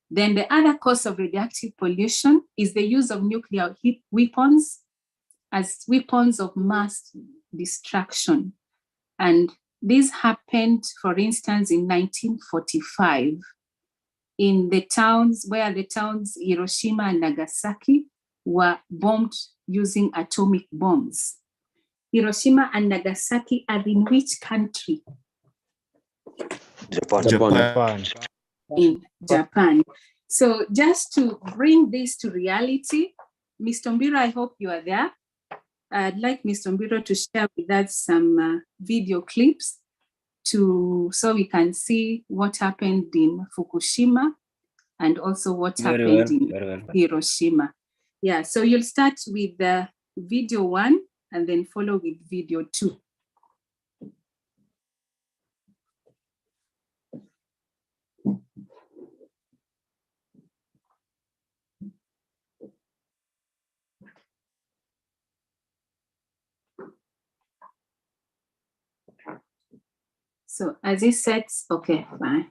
Then the other cause of radioactive pollution is the use of nuclear weapons as weapons of mass destruction. And this happened, for instance, in 1945 in the towns where the towns Hiroshima and Nagasaki were bombed using atomic bombs. Hiroshima and Nagasaki are in which country? Japan. In Japan. So just to bring this to reality, Mr. Mbiro, I hope you are there. I'd like Mr. Mbiro to share with us some video clips so we can see what happened in Fukushima and also what happened in Hiroshima. Yeah, so you'll start with the video 1 and then follow with video 2. So as he sets, okay, fine.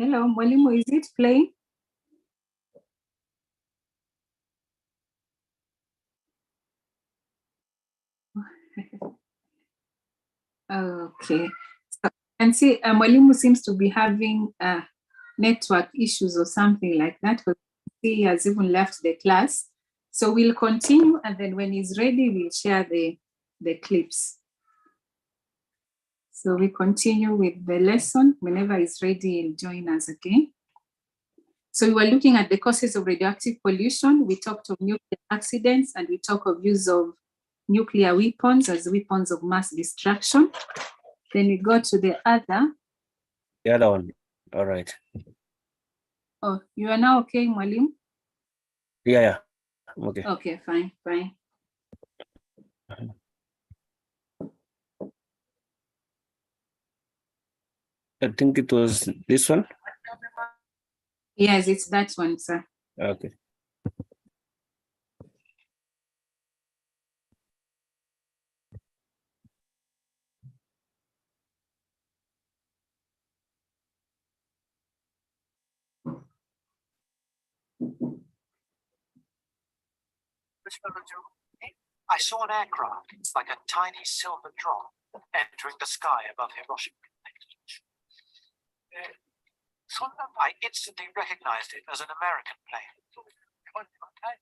Hello, Mwalimu, is it playing? Okay. So, and see, Mwalimu seems to be having network issues or something like that, but he has even left the class. So we'll continue, and then when he's ready, we'll share the clips. So we continue with the lesson. Whenever he's ready, he'll join us again. So we were looking at the causes of radioactive pollution. We talked of nuclear accidents, and we talk of use of nuclear weapons as weapons of mass destruction. Then we go to the other. The other one. All right. Oh, you are now okay, Mwalimu? Yeah. Okay. Okay, fine. I think it was this one. Yes, it's that one, sir. Okay. I saw an aircraft, like a tiny silver drop, entering the sky above Hiroshima. I instantly recognized it as an American plane,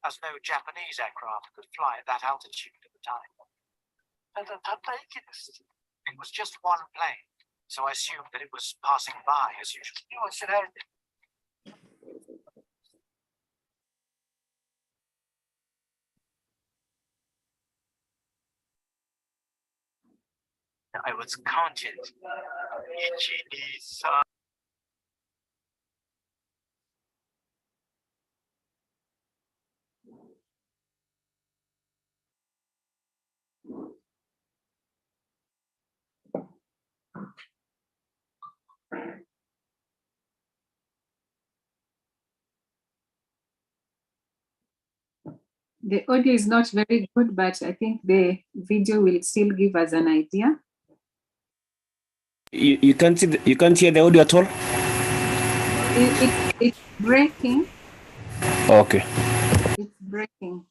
as no Japanese aircraft could fly at that altitude at the time. It was just one plane, so I assumed that it was passing by as usual. I was counted. The audio is not very good, but I think the video will still give us an idea. You can't hear the audio at all? It's breaking. Okay. It's breaking.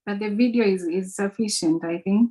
But the video is sufficient, I think.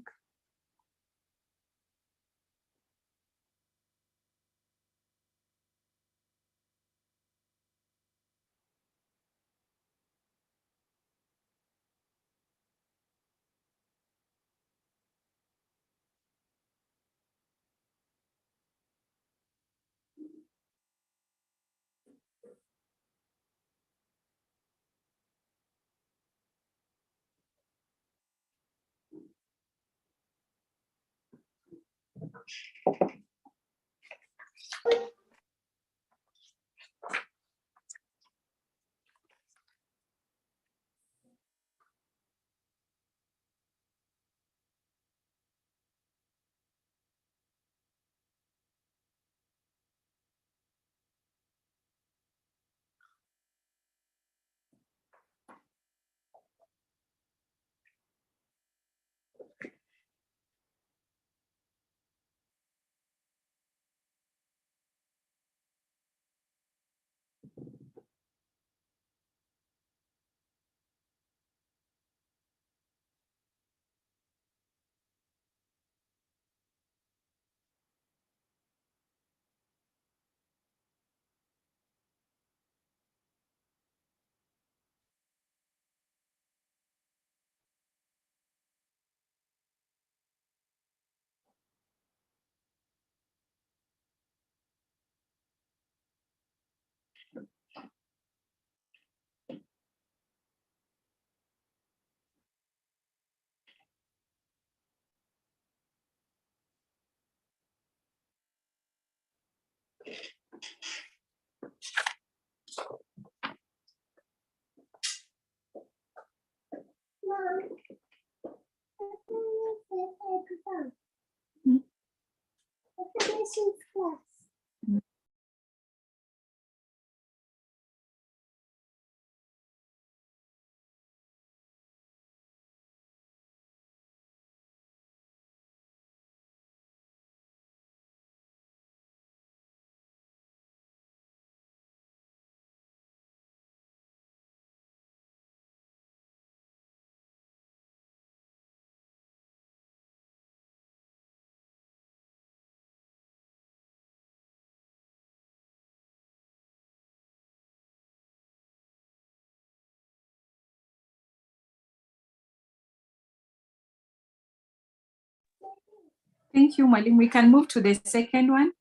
Thank you, Malim. We can move to the second one.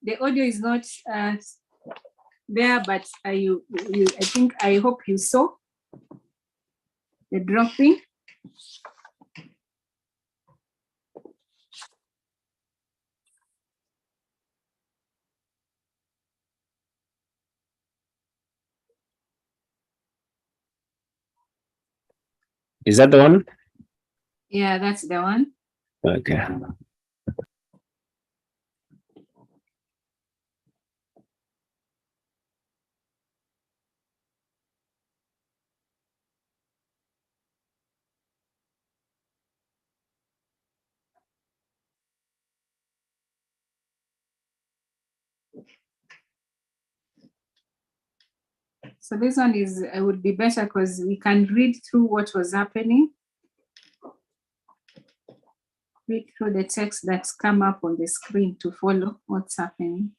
The audio is not there, but I hope you saw the dropping. Is that the one? Yeah, that's the one. Okay. So this one is would be better because we can read through what was happening. Read through the text that's come up on the screen to follow what's happening.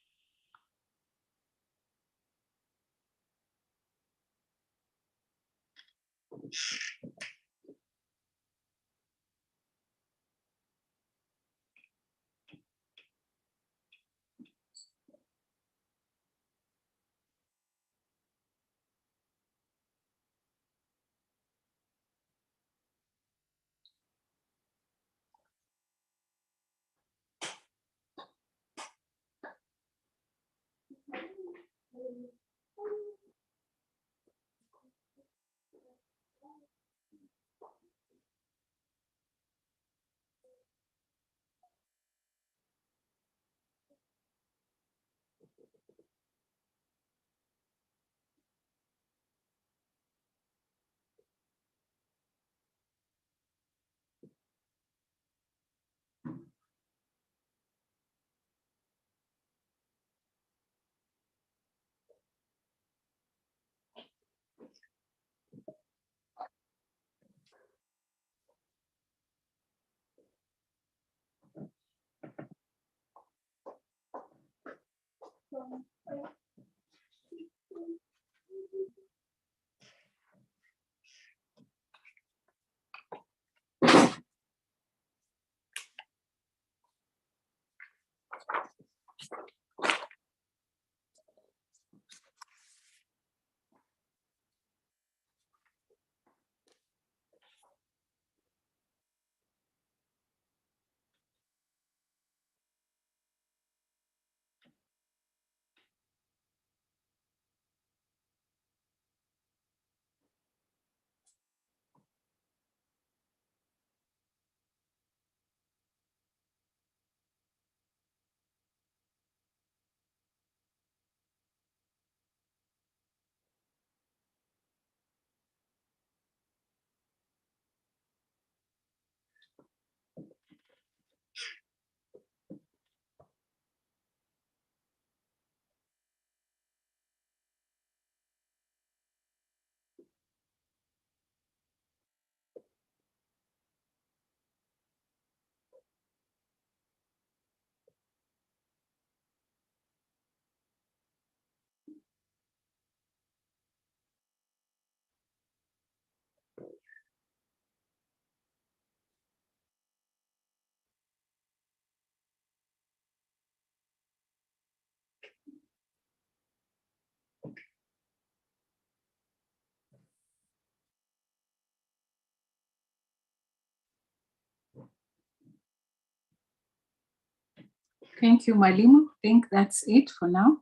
Thank you, Mwalimu. I think that's it for now.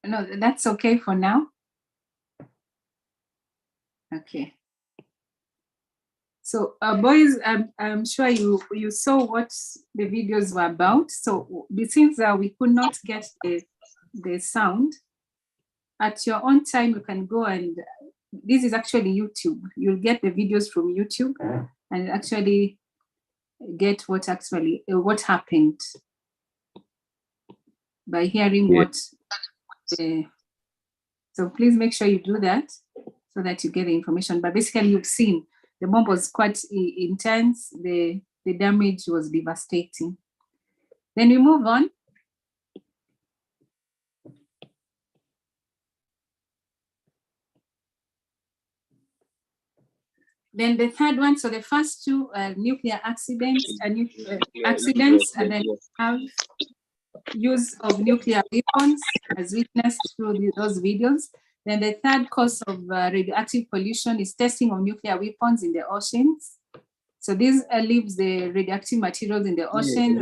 No, that's okay for now. Okay. So, boys, I'm sure you saw what the videos were about. So, since we could not get the sound, at your own time, you can go and this is actually YouTube. You'll get the videos from YouTube and actually get what happened by hearing what. So please make sure you do that so that you get the information. But basically, you've seen the bomb was quite intense. The damage was devastating. Then we move on. Then the third one, so the first two nuclear accidents, and then have use of nuclear weapons as witnessed through those videos. Then the third cause of radioactive pollution is testing of nuclear weapons in the oceans. So this leaves the radioactive materials in the oceans.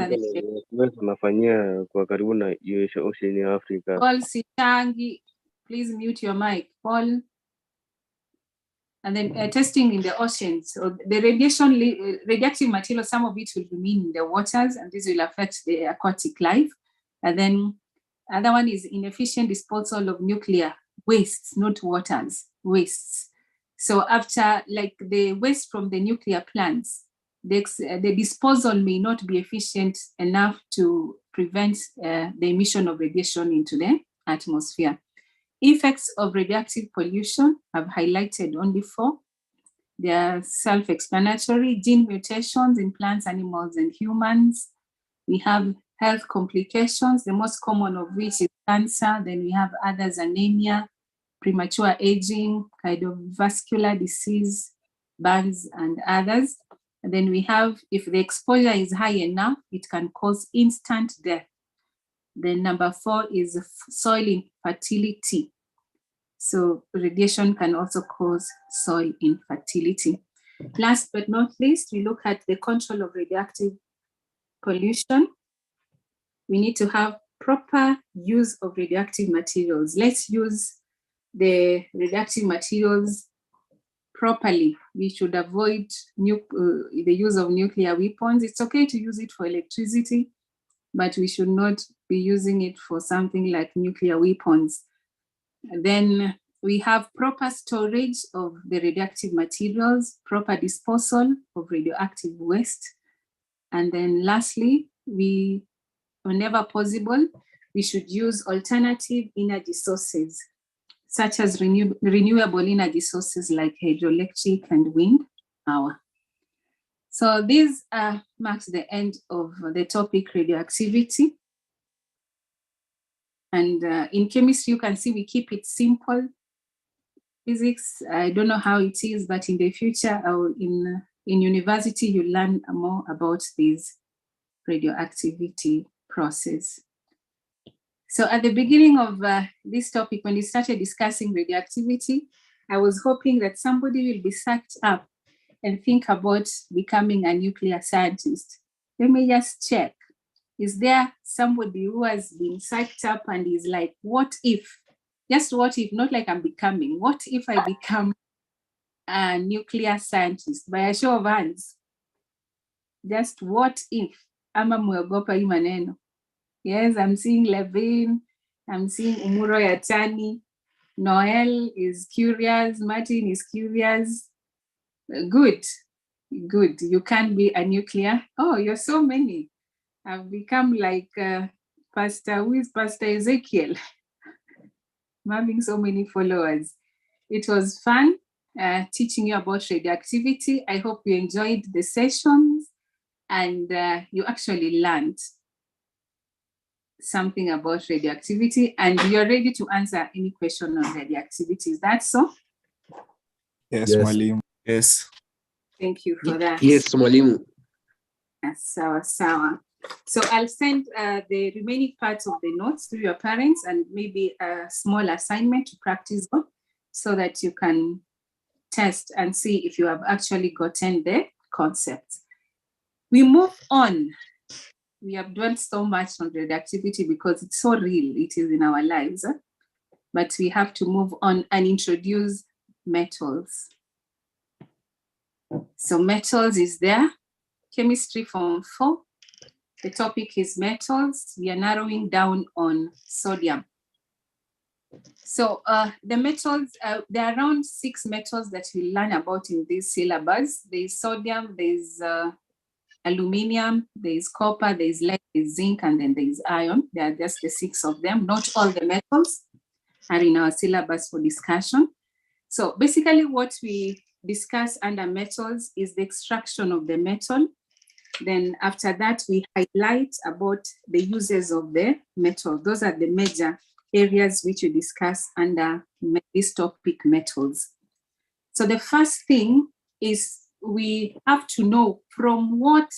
Tunafanyia kwa karibu na ocean ya Africa. Paul Sitangi, please mute your mic, Paul. And then testing in the oceans. So the radioactive material, some of it will remain in the waters, and this will affect the aquatic life. And then other one is inefficient disposal of nuclear wastes, not waters, wastes. So after, like the waste from the nuclear plants, the disposal may not be efficient enough to prevent the emission of radiation into the atmosphere. Effects of radioactive pollution have highlighted only 4. They are self-explanatory: gene mutations in plants, animals, and humans. We have health complications, the most common of which is cancer. Then we have others: anemia, premature aging, cardiovascular disease, burns, and others. And then we have, if the exposure is high enough, it can cause instant death. Then number 4 is soil infertility. So radiation can also cause soil infertility. Last but not least, we look at the control of radioactive pollution. We need to have proper use of radioactive materials. Let's use the radioactive materials properly. We should avoid the use of nuclear weapons. It's okay to use it for electricity, but we should not be using it for something like nuclear weapons. And then we have proper storage of the radioactive materials, proper disposal of radioactive waste. And then lastly, whenever possible, we should use alternative energy sources, such as renewable energy sources like hydroelectric and wind power. So this marks the end of the topic radioactivity. And in chemistry, you can see we keep it simple. Physics, I don't know how it is, but in the future, or in university, you learn more about this radioactivity process. So at the beginning of this topic, when we started discussing radioactivity, I was hoping that somebody will be sucked up and think about becoming a nuclear scientist. Let me just check. Is there somebody who has been psyched up and is like, what if? Just what if, not like I'm becoming. What if I become a nuclear scientist? By a show of hands. Just what if? Ama mwegopa hii maneno. Yes, I'm seeing Levine. I'm seeing Umuro Yatani. Noel is curious. Martin is curious. Good. Good. You can be a nuclear. Oh, you're so many. I've become like Pastor Ezekiel. I'm having so many followers. It was fun teaching you about radioactivity. I hope you enjoyed the sessions and you actually learned something about radioactivity and you're ready to answer any question on radioactivity. Is that so? Yes, Mwalimu. Yes. Thank you for that. Yes, Mwalimu. Sawa. So I'll send the remaining parts of the notes to your parents and maybe a small assignment to practice on so that you can test and see if you have actually gotten the concepts. We move on. We have dwelt so much on radioactivity because it's so real, it is in our lives. But we have to move on and introduce metals. So metals is there. Chemistry Form 4. The topic is metals. We are narrowing down on sodium. So the metals, there are around 6 metals that we learn about in this syllabus. There's sodium, there's aluminium, there's copper, there's lead, there's zinc, and then there's iron. There are just the 6 of them. Not all the metals are in our syllabus for discussion. So basically what we discuss under metals is the extraction of the metal. Then after that, we highlight about the uses of the metal. Those are the major areas which we discuss under this topic, metals. So the first thing is we have to know from what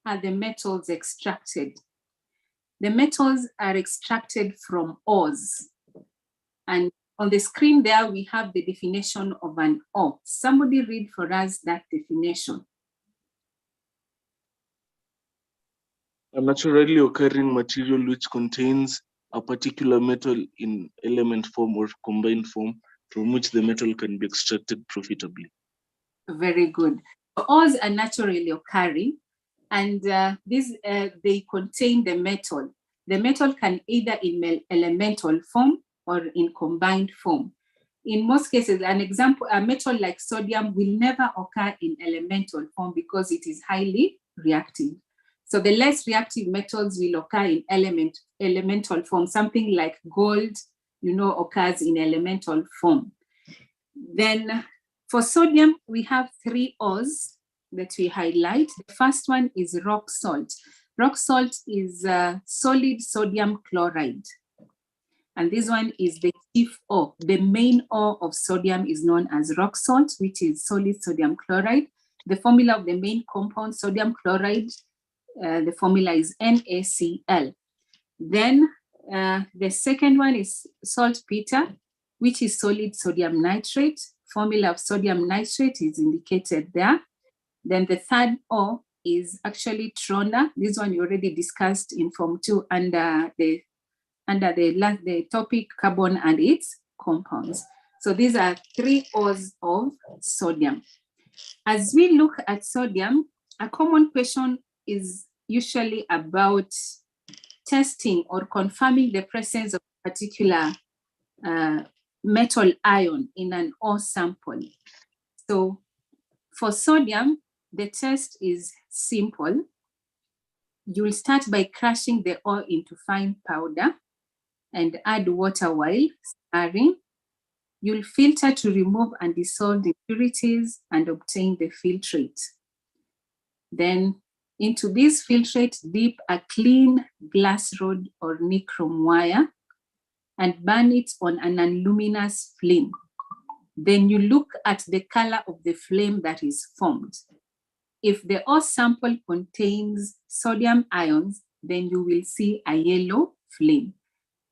are the metals extracted. The metals are extracted from ores. And on the screen there, we have the definition of an ore. Somebody read for us that definition. A naturally occurring material which contains a particular metal in element form or combined form from which the metal can be extracted profitably. Very good. Ores are naturally occurring, and they contain the metal. The metal can either in elemental form or in combined form. In most cases, an example, a metal like sodium will never occur in elemental form because it is highly reactive. So the less reactive metals will occur in elemental form. Something like gold, occurs in elemental form. Then for sodium, we have 3 ores that we highlight. The first one is rock salt. Rock salt is solid sodium chloride. And this one is the chief ore. The main ore of sodium is known as rock salt, which is solid sodium chloride. The formula of the main compound, sodium chloride, the formula is NaCl. Then the second one is saltpeter, which is solid sodium nitrate. Formula of sodium nitrate is indicated there. Then the third ore is actually trona. This one you already discussed in Form 2 under the topic carbon and its compounds. So these are 3 ores of sodium. As we look at sodium, a common question is usually about testing or confirming the presence of a particular metal ion in an ore sample. So for sodium, the test is simple. You'll start by crushing the ore into fine powder and add water while stirring. You'll filter to remove and dissolve the impurities and obtain the filtrate. Then into this filtrate, dip a clean glass rod or nichrome wire and burn it on an unluminous flame. Then you look at the color of the flame that is formed. If the ore sample contains sodium ions, then you will see a yellow flame.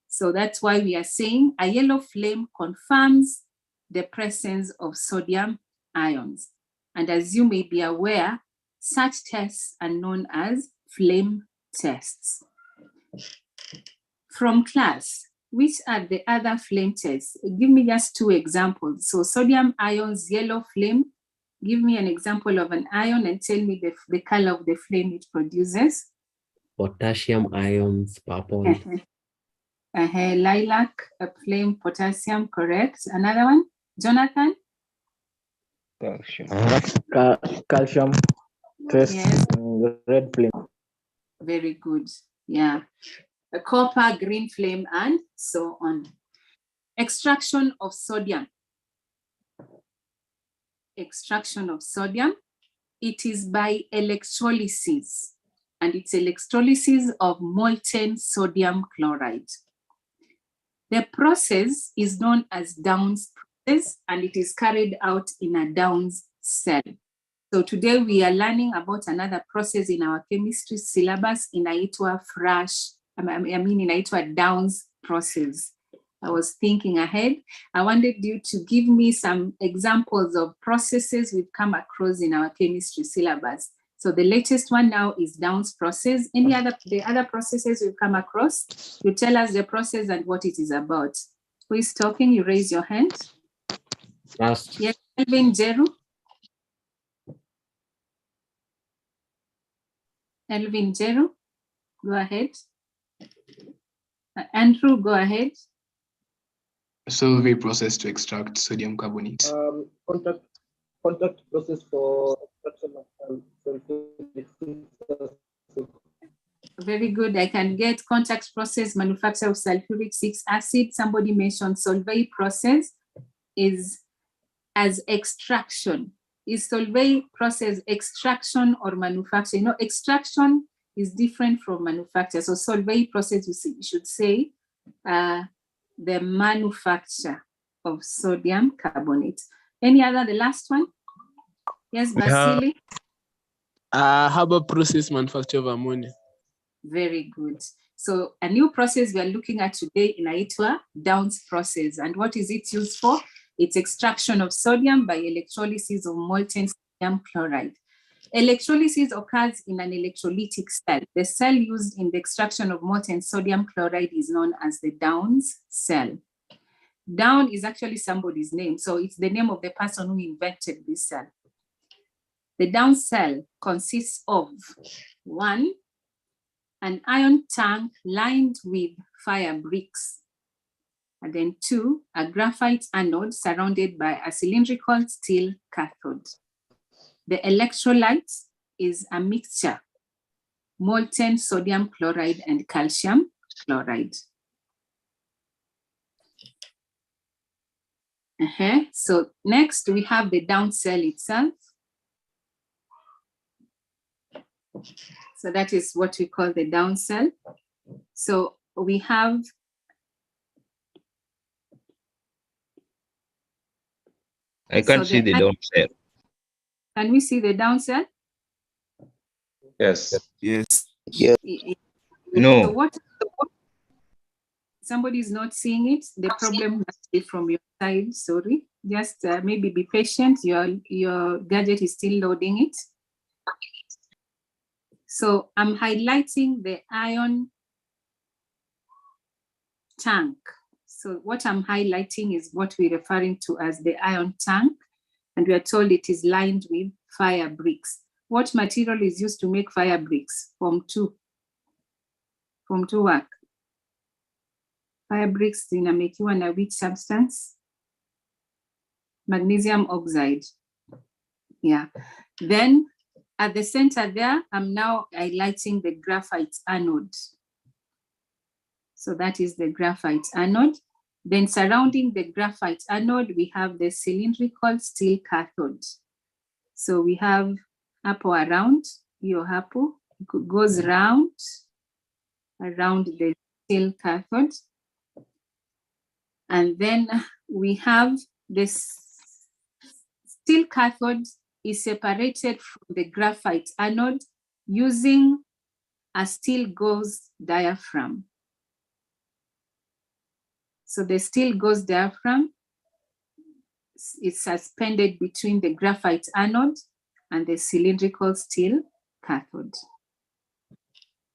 So that's why we are saying a yellow flame confirms the presence of sodium ions. And as you may be aware, such tests are known as flame tests. From class, which are the other flame tests? Give me just 2 examples. So sodium ions, yellow flame. Give me an example of an ion and tell me the color of the flame it produces. Potassium ions, purple. Lilac, a flame, potassium, correct. Another one, Jonathan? Calcium. Calcium test, yes. Red flame. Very good, yeah. A copper, green flame, and so on. Extraction of sodium. Extraction of sodium. It is by electrolysis, and it's electrolysis of molten sodium chloride. The process is known as Downs process, and it is carried out in a Downs cell. So today we are learning about another process in our chemistry syllabus, inaitwa inaitwa Downs process. I was thinking ahead. I wanted you to give me some examples of processes we've come across in our chemistry syllabus. So the latest one now is Downs process. The other processes we've come across, you tell us the process and what it is about. Who is talking? You raise your hand. Yes. Yes, Elvin Jeru. Elvin Jeru, go ahead. Andrew, go ahead. Solvay process to extract sodium carbonate. Contact process for extraction of sulfuric acid. Very good. I can get contact process, manufacture of sulfuric 6 acid. Somebody mentioned Solvay process is as extraction. Is Solvay process extraction or manufacture? Extraction is different from manufacture. So Solvay process, you should say, the manufacture of sodium carbonate. Any other, the last one? Yes, We have Vasily? herbal process manufacture of ammonia. Very good. So a new process we are looking at today inaitwa Downs process. And what is it used for? It's extraction of sodium by electrolysis of molten sodium chloride. Electrolysis occurs in an electrolytic cell. The cell used in the extraction of molten sodium chloride is known as the Downs cell. Down is actually somebody's name. So it's the name of the person who invented this cell. The Downs cell consists of 1, an iron tank lined with fire bricks. And then 2, a graphite anode surrounded by a cylindrical steel cathode. The electrolyte is a mixture, molten sodium chloride and calcium chloride. So next we have the Downs cell itself. So that is what we call the Downs cell. So we have I can't see the Downs cell. Can we see the Downs cell? Yes. Yes. Yes. So No. what somebody is not seeing it, the problem must be from your side. Sorry, just maybe be patient. Your gadget is still loading it. So I'm highlighting the ion tank. So what I'm highlighting is what we're referring to as the ion tank, and we are told it is lined with fire bricks. What material is used to make fire bricks? Form 2 work. Fire bricks zinamekiwa na which substance? Magnesium oxide. Yeah. Then at the center there, I'm now highlighting the graphite anode. So that is the graphite anode. Then surrounding the graphite anode, we have the cylindrical steel cathode. So we have hapo around, hiyo hapo, it goes round, around the steel cathode. And then we have this steel cathode is separated from the graphite anode using a steel gauze diaphragm. So the steel gauze diaphragm is suspended between the graphite anode and the cylindrical steel cathode.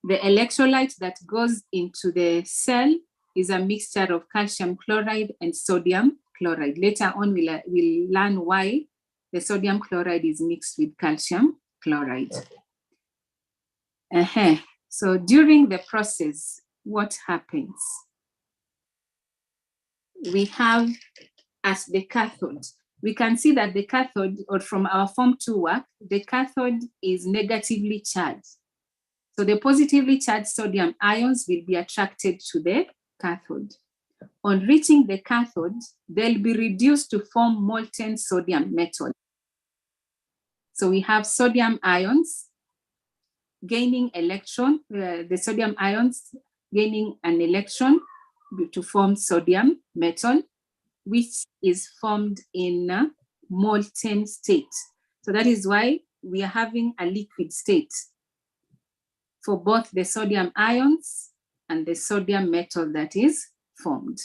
The electrolyte that goes into the cell is a mixture of calcium chloride and sodium chloride. Later on, we'll learn why the sodium chloride is mixed with calcium chloride. So during the process, what happens? We have as the cathode, we can see that the cathode, or from our Form 2 work, the cathode is negatively charged. So the positively charged sodium ions will be attracted to the cathode. On reaching the cathode, they'll be reduced to form molten sodium metal. So we have sodium ions gaining electron, the sodium ions gaining an electron to form sodium metal, which is formed in a molten state. So that is why we are having a liquid state for both the sodium ions and the sodium metal that is formed.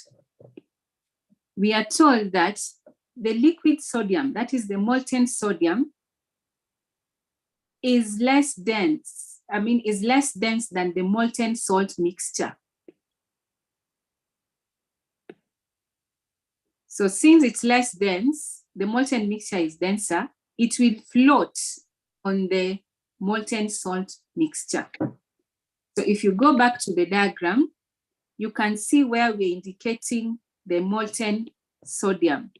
We are told that the liquid sodium, that is the molten sodium, is less dense, is less dense than the molten salt mixture. So since it's less dense, the molten mixture is denser, it will float on the molten salt mixture. So if you go back to the diagram, you can see where we're indicating the molten sodium.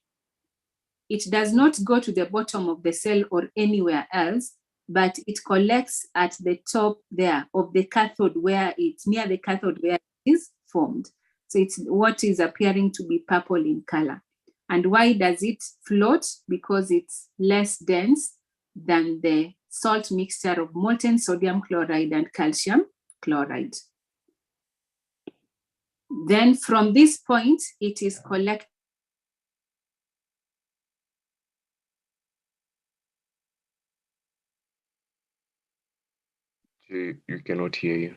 It does not go to the bottom of the cell or anywhere else, but it collects at the top there of the cathode, where it's near the cathode where it is formed. So it's what is appearing to be purple in color. And why does it float? Because it's less dense than the salt mixture of molten sodium chloride and calcium chloride. Then from this point, it is collected We cannot hear you.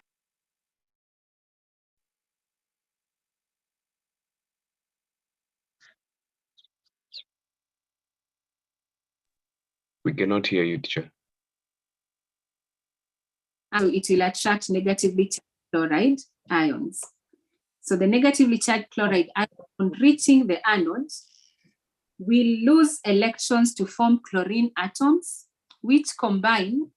We cannot hear you, teacher. And it will attract negatively charged chloride ions. So the negatively charged chloride ion, on reaching the anode, will lose electrons to form chlorine atoms, which combine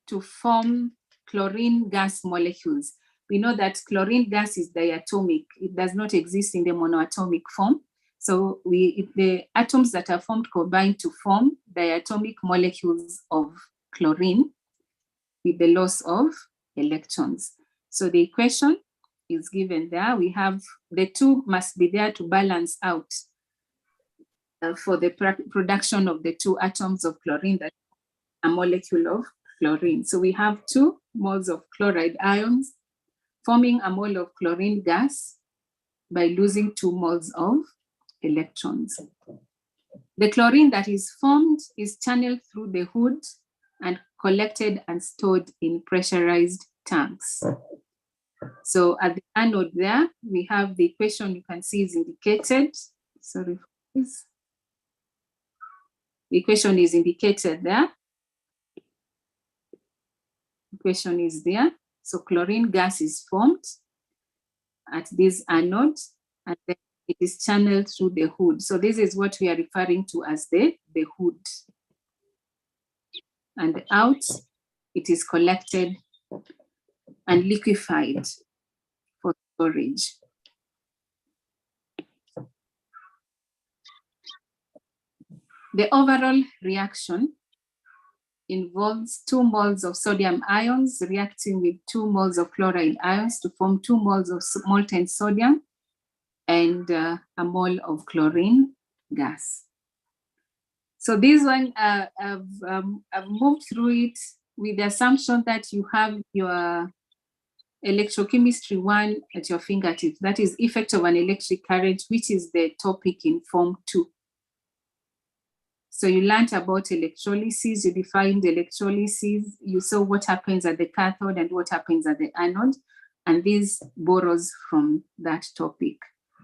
to form chlorine gas molecules. We know that chlorine gas is diatomic. It does not exist in the monoatomic form. So the atoms that are formed combine to form diatomic molecules of chlorine with the loss of electrons. So the equation is given there. We have the two must be there to balance out for the production of the two atoms of chlorine, that a molecule of chlorine. So we have 2 moles of chloride ions forming a mole of chlorine gas by losing 2 moles of electrons. The chlorine that is formed is channeled through the hood and collected and stored in pressurized tanks. So at the anode there, we have the equation you can see is indicated. Sorry for this. The equation is indicated there. Equation is there. So chlorine gas is formed at this anode, and then it is channeled through the hood. So this is what we are referring to as the hood. And out, it is collected and liquefied for storage. The overall reaction involves 2 moles of sodium ions reacting with 2 moles of chloride ions to form 2 moles of molten sodium and a mole of chlorine gas. So this one, I've moved through it with the assumption that you have your electrochemistry 1 at your fingertips. That is effect of an electric current, which is the topic in Form 2. So you learned about electrolysis, you defined electrolysis, you saw what happens at the cathode and what happens at the anode, and this borrows from that topic.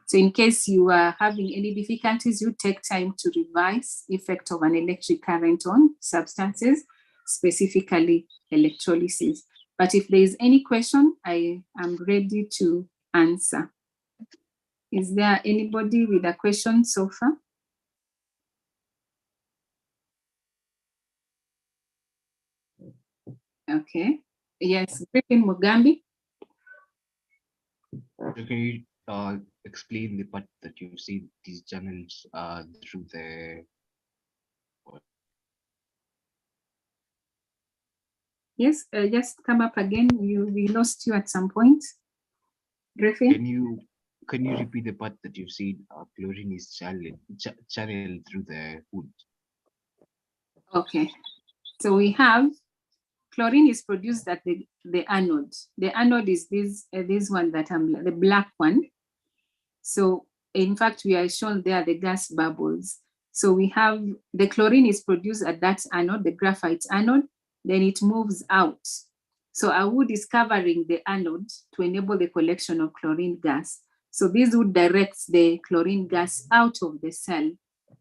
So in case you are having any difficulties, you take time to revise effect of an electric current on substances, specifically electrolysis. But if there is any question, I am ready to answer. Is there anybody with a question so far? Okay. Yes, Griffin Mugambi. Can you explain the part that you see these channels through the... Yes, just come up again. We lost you at some point. Griffin? Can you repeat the part that you see chlorine is channeled through the hood? Okay. So we have chlorine is produced at the anode. The anode is this one that the black one. So in fact, we are shown there the gas bubbles. So we have the chlorine is produced at that anode, the graphite anode, then it moves out. So a wood is covering the anode to enable the collection of chlorine gas. So this wood directs the chlorine gas out of the cell.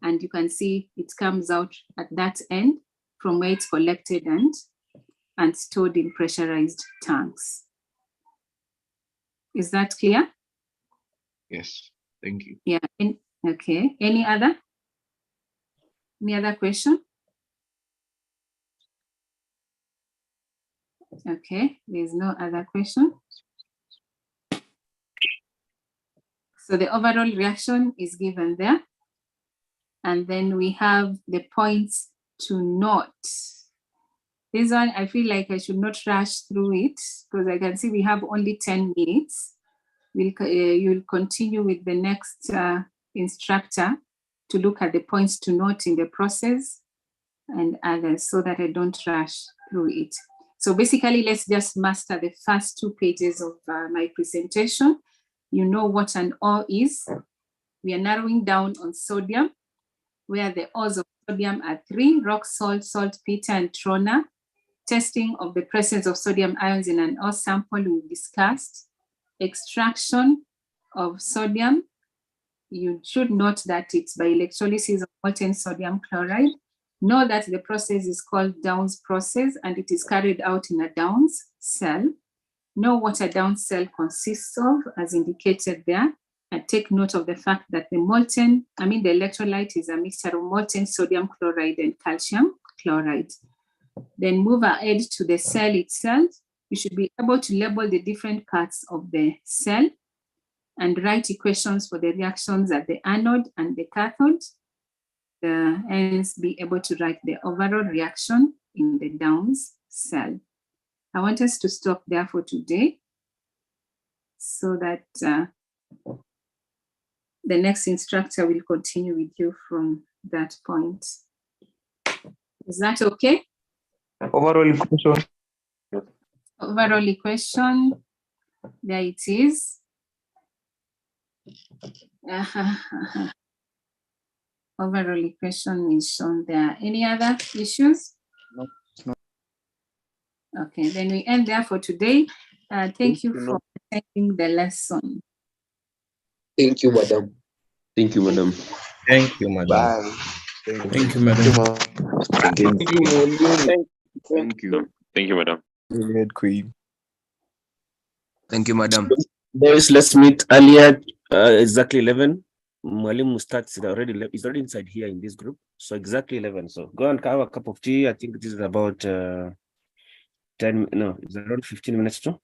And you can see it comes out at that end from where it's collected and stored in pressurized tanks. Is that clear? Yes, thank you. Yeah, okay. Any other question? Okay, there's no other question. So the overall reaction is given there. And then we have the points to note. This one, I feel like I should not rush through it because I can see we have only 10 minutes. You'll continue with the next instructor to look at the points to note in the process and others so that I don't rush through it. So basically, let's just master the first 2 pages of my presentation. You know what an ore is. We are narrowing down on sodium, where the ores of sodium are 3, rock salt, saltpeter, and trona. testing of the presence of sodium ions in an ore sample we discussed, extraction of sodium. You should note that it's by electrolysis of molten sodium chloride. Know that the process is called Downs process and it is carried out in a Downs cell. Know what a Downs cell consists of as indicated there, and take note of the fact that the electrolyte is a mixture of molten sodium chloride and calcium chloride. Then move ahead to the cell itself. You should be able to label the different parts of the cell and write equations for the reactions at the anode and the cathode. Hence be able to write the overall reaction in the Downs cell. I want us to stop there for today so that the next instructor will continue with you from that point. Is that okay? Overall equation. Overall equation, there it is. Overall equation is shown there. Any other issues? No. Okay, then we end there for today. Thank you for attending the lesson. Thank you, madam. Thank you, madam. Thank you, madam. Bye. Thank you, madam. Thank you. Thank you, madam. Good queen. Thank you, madam. Boys, let's meet earlier, exactly 11. Mwalimu starts already. He's already inside here in this group. So exactly 11. So go and have a cup of tea. I think this is about 10. No, it's around 15 minutes too.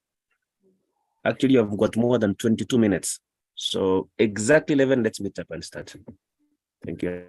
Actually, I've got more than 22 minutes. So exactly 11. Let's meet up and start. Thank you.